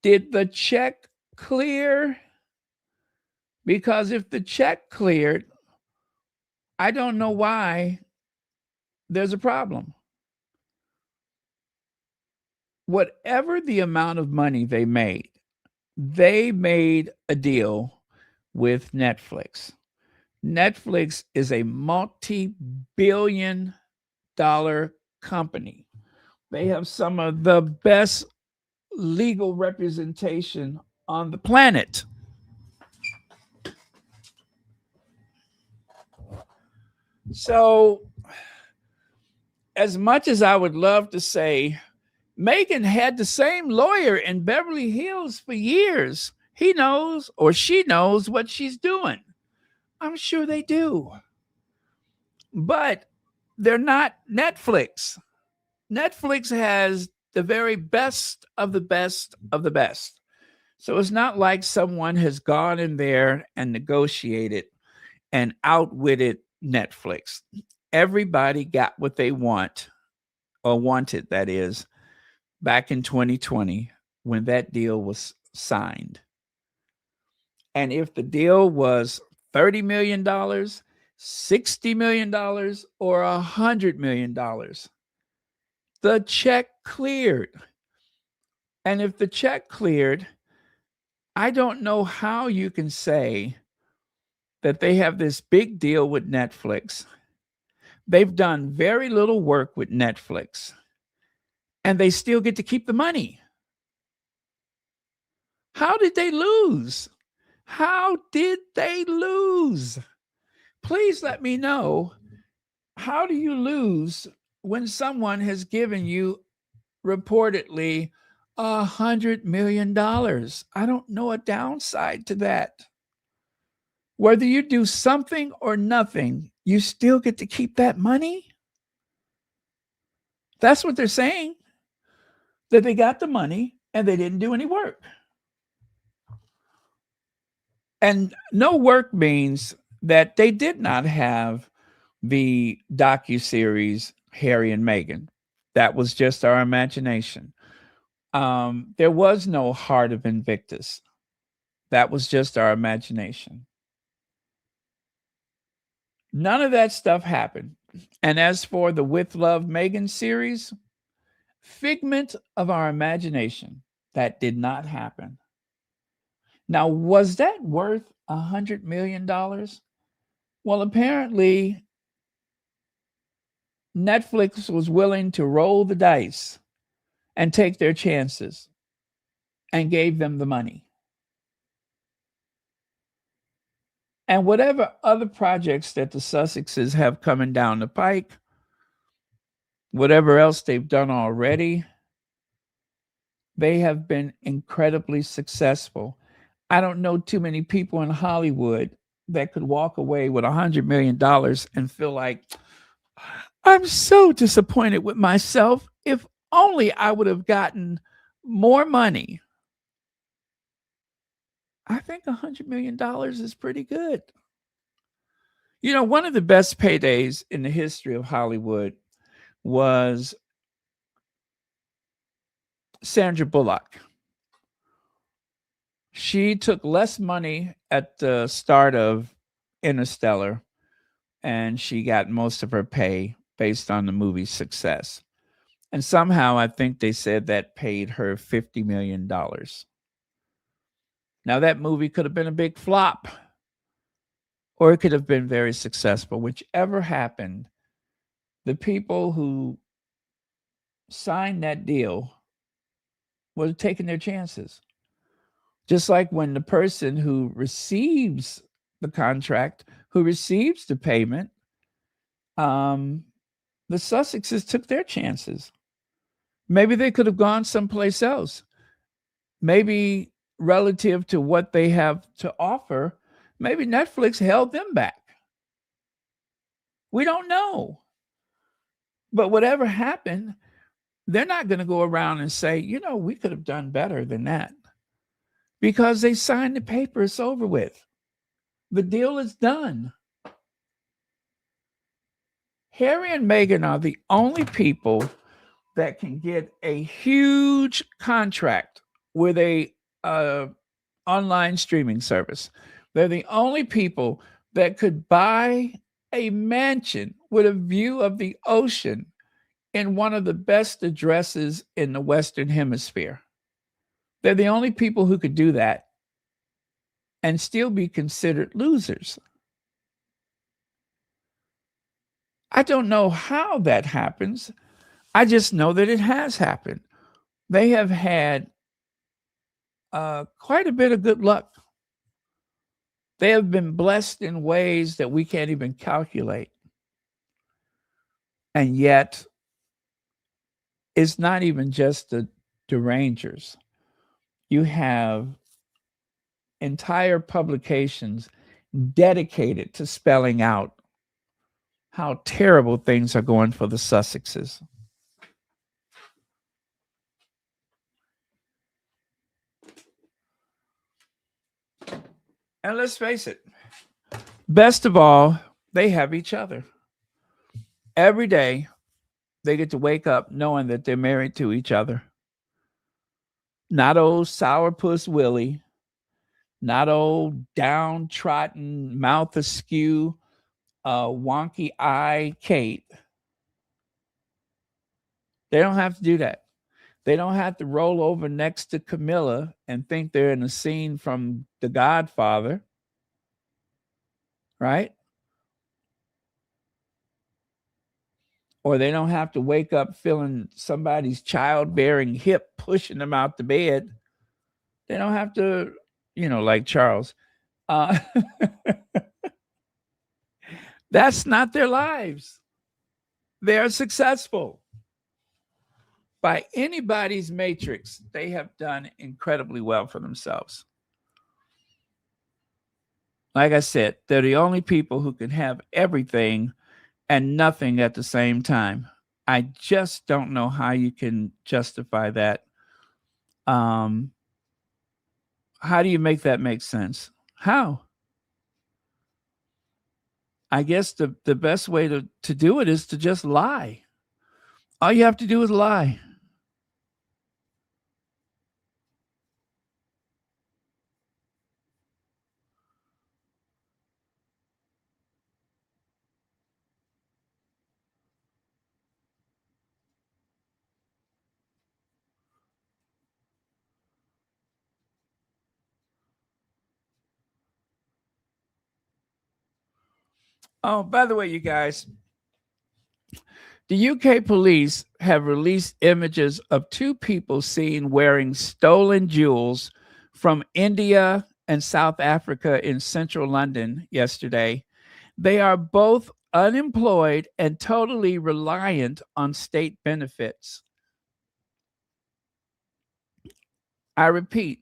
Did the check clear? Because if the check cleared, I don't know why there's a problem. Whatever the amount of money they made a deal with Netflix. Netflix is a multi-billion dollar company. They have some of the best legal representation on the planet. So, as much as I would love to say, Meghan had the same lawyer in Beverly Hills for years. He knows or she knows what she's doing. I'm sure they do. But they're not Netflix. Netflix has the very best of the best of the best. So it's not like someone has gone in there and negotiated and outwitted Netflix. Everybody got what they want, or wanted, that is, back in 2020 when that deal was signed. And if the deal was $30 million, $60 million, or $100 million, the check cleared. And if the check cleared, I don't know how you can say that they have this big deal with Netflix. They've done very little work with Netflix, and they still get to keep the money. How did they lose? How did they lose? Please let me know. How do you lose when someone has given you reportedly $100 million? I don't know a downside to that. Whether you do something or nothing, you still get to keep that money. That's what they're saying, that they got the money and they didn't do any work. And no work means that they did not have the docu-series Harry and Meghan. That was just our imagination. There was no Heart of Invictus. That was just our imagination. None of that stuff happened. And as for the With Love Meghan series, figment of our imagination. That did not happen. Now, was that worth $100 million? Well, apparently, Netflix was willing to roll the dice and take their chances and gave them the money. And whatever other projects that the Sussexes have coming down the pike, whatever else they've done already, they have been incredibly successful. I don't know too many people in Hollywood that could walk away with $100 million and feel like, I'm so disappointed with myself. If only I would have gotten more money. I think $100 million is pretty good. You know, one of the best paydays in the history of Hollywood was Sandra Bullock. She took less money at the start of Interstellar, and she got most of her pay based on the movie's success. And somehow I think they said that paid her $50 million. Now, that movie could have been a big flop, or it could have been very successful. Whichever happened, the people who signed that deal were taking their chances. Just like when the person who receives the contract, who receives the payment, the Sussexes took their chances. Maybe they could have gone someplace else. Maybe relative to what they have to offer, maybe Netflix held them back. We don't know. But whatever happened, they're not going to go around and say, you know, we could have done better than that. Because they signed the paper, it's over with. The deal is done. Harry and Meghan are the only people that can get a huge contract with a online streaming service. They're the only people that could buy a mansion with a view of the ocean in one of the best addresses in the Western Hemisphere. They're the only people who could do that and still be considered losers. I don't know how that happens. I just know that it has happened. They have had quite a bit of good luck. They have been blessed in ways that we can't even calculate. And yet, it's not even just the derangers. You have entire publications dedicated to spelling out how terrible things are going for the Sussexes. And let's face it, best of all, they have each other. Every day, they get to wake up knowing that they're married to each other. Not old sourpuss Willie, not old downtrodden, mouth askew, wonky eye Kate. They don't have to do that. They don't have to roll over next to Camilla and think they're in a scene from The Godfather, right? Or they don't have to wake up feeling somebody's childbearing hip pushing them out the bed. They don't have to, like Charles. Uh, that's not their lives. They're successful. By anybody's matrix, they have done incredibly well for themselves. Like I said, they're the only people who can have everything and nothing at the same time. I just don't know how you can justify that. How do you make that make sense? How? I guess the best way to do it is to just lie. All you have to do is lie. Oh, by the way, you guys, the UK police have released images of two people seen wearing stolen jewels from India and South Africa in central London yesterday. They are both unemployed and totally reliant on state benefits. I repeat,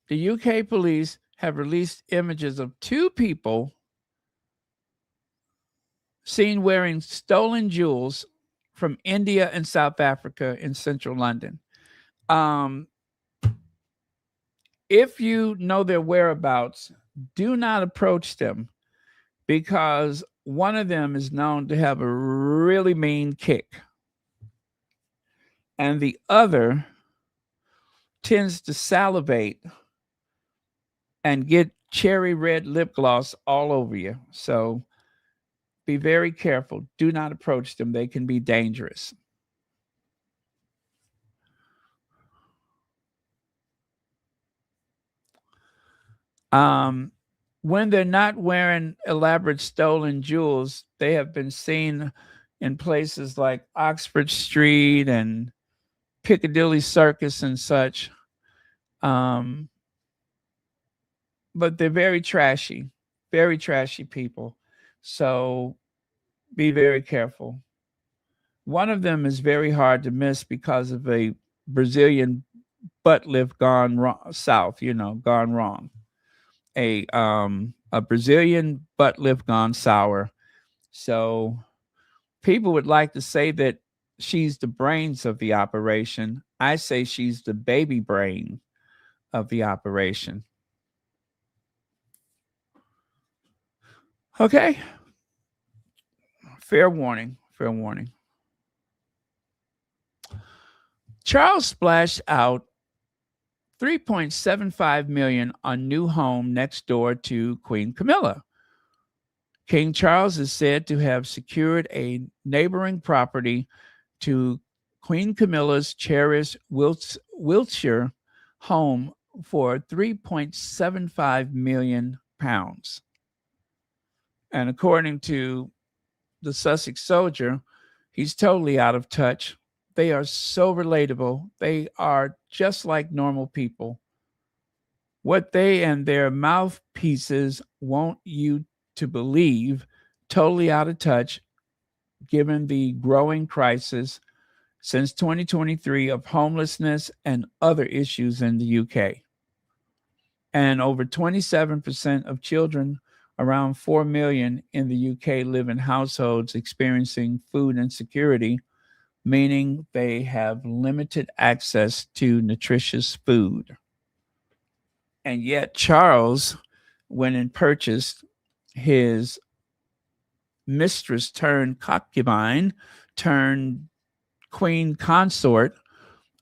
the UK police have released images of two people seen wearing stolen jewels from India and South Africa in central London. Um, if you know their whereabouts, do not approach them because one of them is known to have a really mean kick, and the other tends to salivate and get cherry red lip gloss all over you. So be very careful. Do not approach them, they can be dangerous. Um, when they're not wearing elaborate stolen jewels, they have been seen in places like Oxford Street and Piccadilly Circus and such. Um, but they're very trashy people. So be very careful. One of them is very hard to miss because of a Brazilian butt lift gone wrong, south, gone wrong. A Brazilian butt lift gone sour. So people would like to say that she's the brains of the operation. I say she's the baby brain of the operation. Okay. Fair warning. Fair warning. Charles splashed out 3.75 million on new home next door to Queen Camilla. King Charles is said to have secured a neighboring property to Queen Camilla's cherished Wiltshire home for 3.75 million pounds. And according to the Sussex Soldier, he's totally out of touch. They are so relatable. They are just like normal people. What they and their mouthpieces want you to believe, totally out of touch, given the growing crisis since 2023 of homelessness and other issues in the UK. And over 27% of children, around 4 million in the UK, live in households experiencing food insecurity, meaning they have limited access to nutritious food. And yet, Charles went and purchased his mistress turned concubine turned queen consort.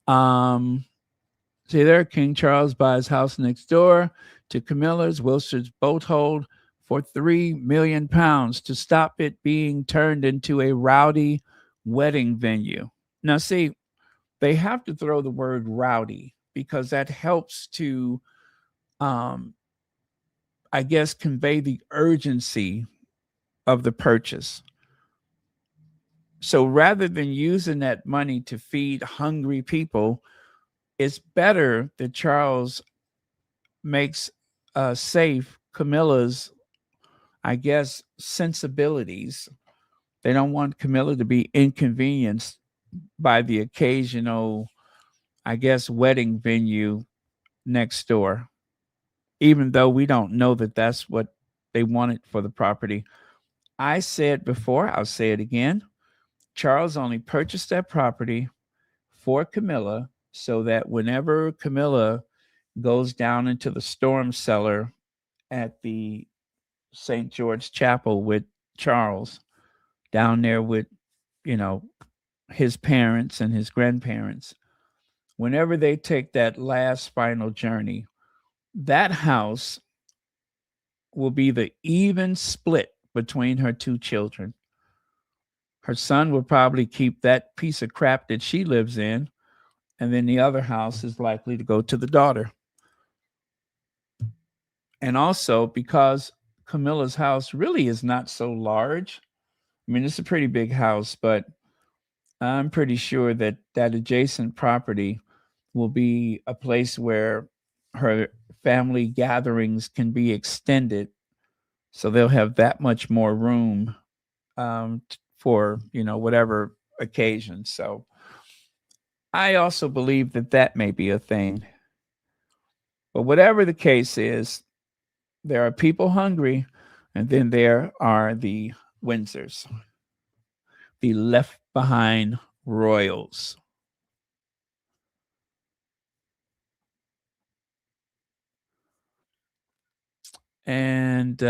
See there, King Charles buys house next door to Camilla's Wilshire's boathold for £3 million to stop it being turned into a rowdy wedding venue. Now, see, they have to throw the word rowdy because that helps to, um, I guess, convey the urgency of the purchase. So rather than using that money to feed hungry people, it's better that Charles makes safe Camilla's, I guess, sensibilities. They don't want Camilla to be inconvenienced by the occasional, I guess, wedding venue next door, even though we don't know that that's what they wanted for the property. I said before, I'll say it again. Charles only purchased that property for Camilla so that whenever Camilla goes down into the storm cellar at the St. George Chapel with Charles, down there with, you know, his parents and his grandparents, whenever they take that last final journey, that house will be the even split between her two children. Her son will probably keep that piece of crap that she lives in, and then the other house is likely to go to the daughter. And also because Camilla's house really is not so large. I mean, it's a pretty big house, but I'm pretty sure that that adjacent property will be a place where her family gatherings can be extended. So they'll have that much more room for, whatever occasion. So I also believe that that may be a thing. But whatever the case is, there are people hungry, and then there are the Windsors, the left behind royals. And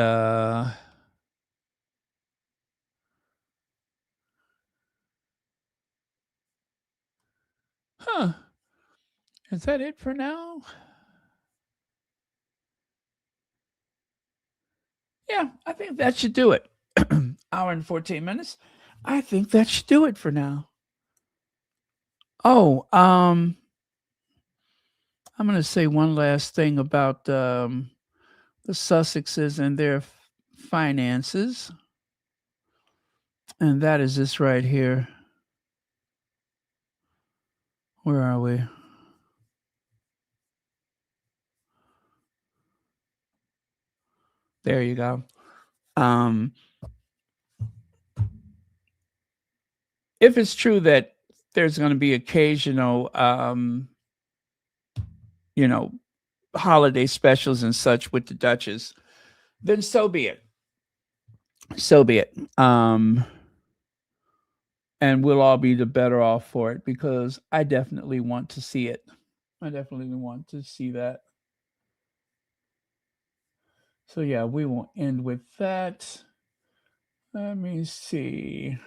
is that it for now? Yeah, I think that should do it. Hour and 14 minutes. I think that should do it for now. Oh, I'm going to say one last thing about the Sussexes and their finances. And that is this right here. Where are we? There you go. If it's true that there's going to be occasional, holiday specials and such with the Duchess, then so be it. So be it. And we'll all be the better off for it because I definitely want to see it. I definitely want to see that. So yeah, we will end with that. Let me see.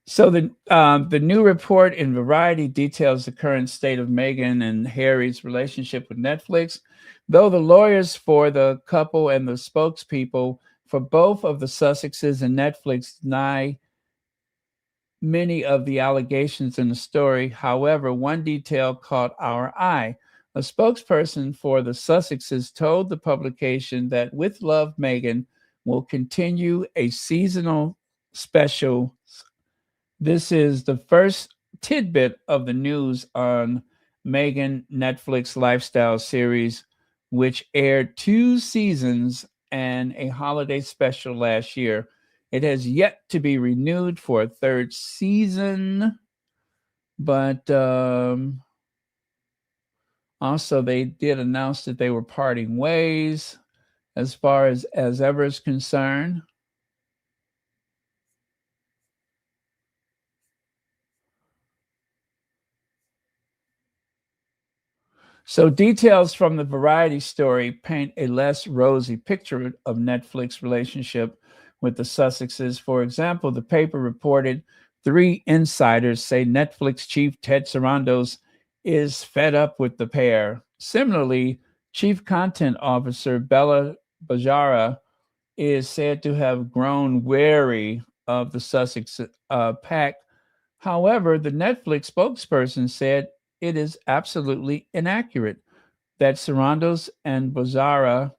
So the new report in Variety details the current state of Meghan and Harry's relationship with Netflix, though the lawyers for the couple and the spokespeople for both of the Sussexes and Netflix deny many of the allegations in the story. However, one detail caught our eye. A spokesperson for the Sussexes told the publication that With Love, Meghan will continue a seasonal special. This is the first tidbit of the news on Meghan Netflix lifestyle series, which aired 2 seasons and a holiday special last year. It has yet to be renewed for a third season, but also they did announce that they were parting ways as far as ever is concerned. So details from the Variety story paint a less rosy picture of Netflix's relationship with the Sussexes. For example, the paper reported three insiders say Netflix chief Ted Sarandos is fed up with the pair. Similarly, chief content officer Bella Bajara is said to have grown wary of the Sussex pact. However, the Netflix spokesperson said it is absolutely inaccurate that Sarandos and Bajara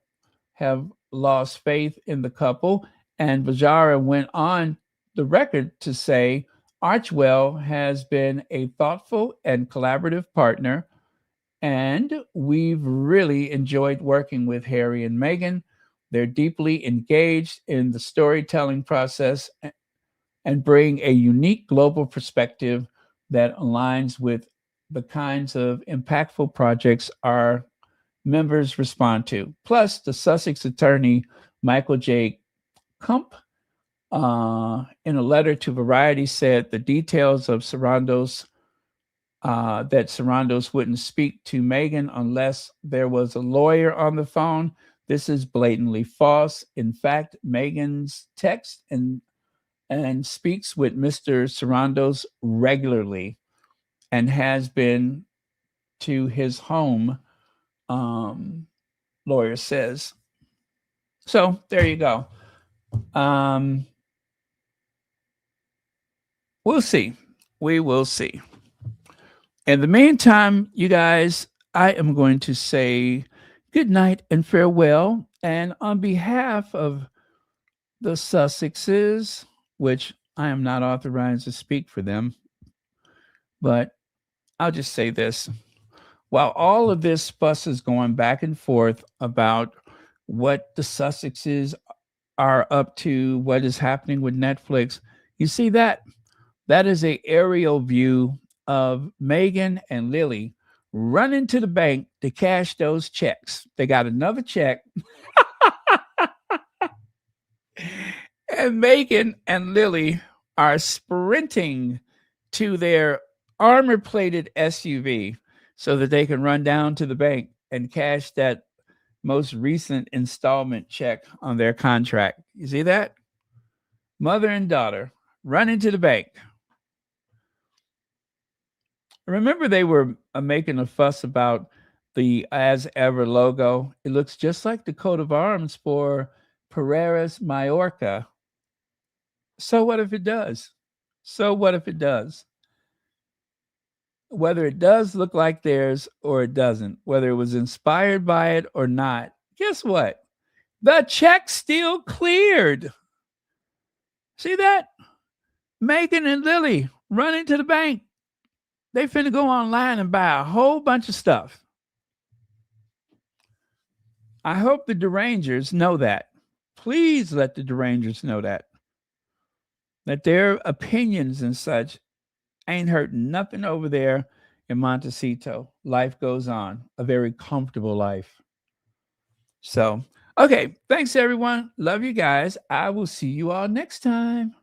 have lost faith in the couple. And Bajara went on the record to say Archwell has been a thoughtful and collaborative partner, and we've really enjoyed working with Harry and Meghan. They're deeply engaged in the storytelling process and bring a unique global perspective that aligns with the kinds of impactful projects our members respond to. Plus, the Sussex attorney, Michael J. Kump, in a letter to Variety, said the details of that Sarandos wouldn't speak to Meghan unless there was a lawyer on the phone. This is blatantly false. In fact, Meghan's text and speaks with Mr. Sarandos regularly and has been to his home, lawyer says. So there you go. We'll see. We will see. In the meantime, you guys, I am going to say good night and farewell. And on behalf of the Sussexes, which I am not authorized to speak for them, but I'll just say this. While all of this fuss is going back and forth about what the Sussexes are up to, what is happening with Netflix, you see that? That is a aerial view of Meghan and Lily running to the bank to cash those checks. They got another check. And Meghan and Lily are sprinting to their armor plated SUV so that they can run down to the bank and cash that most recent installment check on their contract. You see that? Mother and daughter running to the bank. Remember, they were making a fuss about the As Ever logo. It looks just like the coat of arms for Pereira's Majorca. So what if it does? So what if it does? Whether it does look like theirs or it doesn't, whether it was inspired by it or not, guess what? The check still cleared. See that? Meghan and Lily running to the bank. They finna go online and buy a whole bunch of stuff. I hope the derangers know that. Please let the derangers know that their opinions and such ain't hurting nothing over there in Montecito. Life goes on, a very comfortable life. So, okay, thanks everyone. Love you guys. I will see you all next time.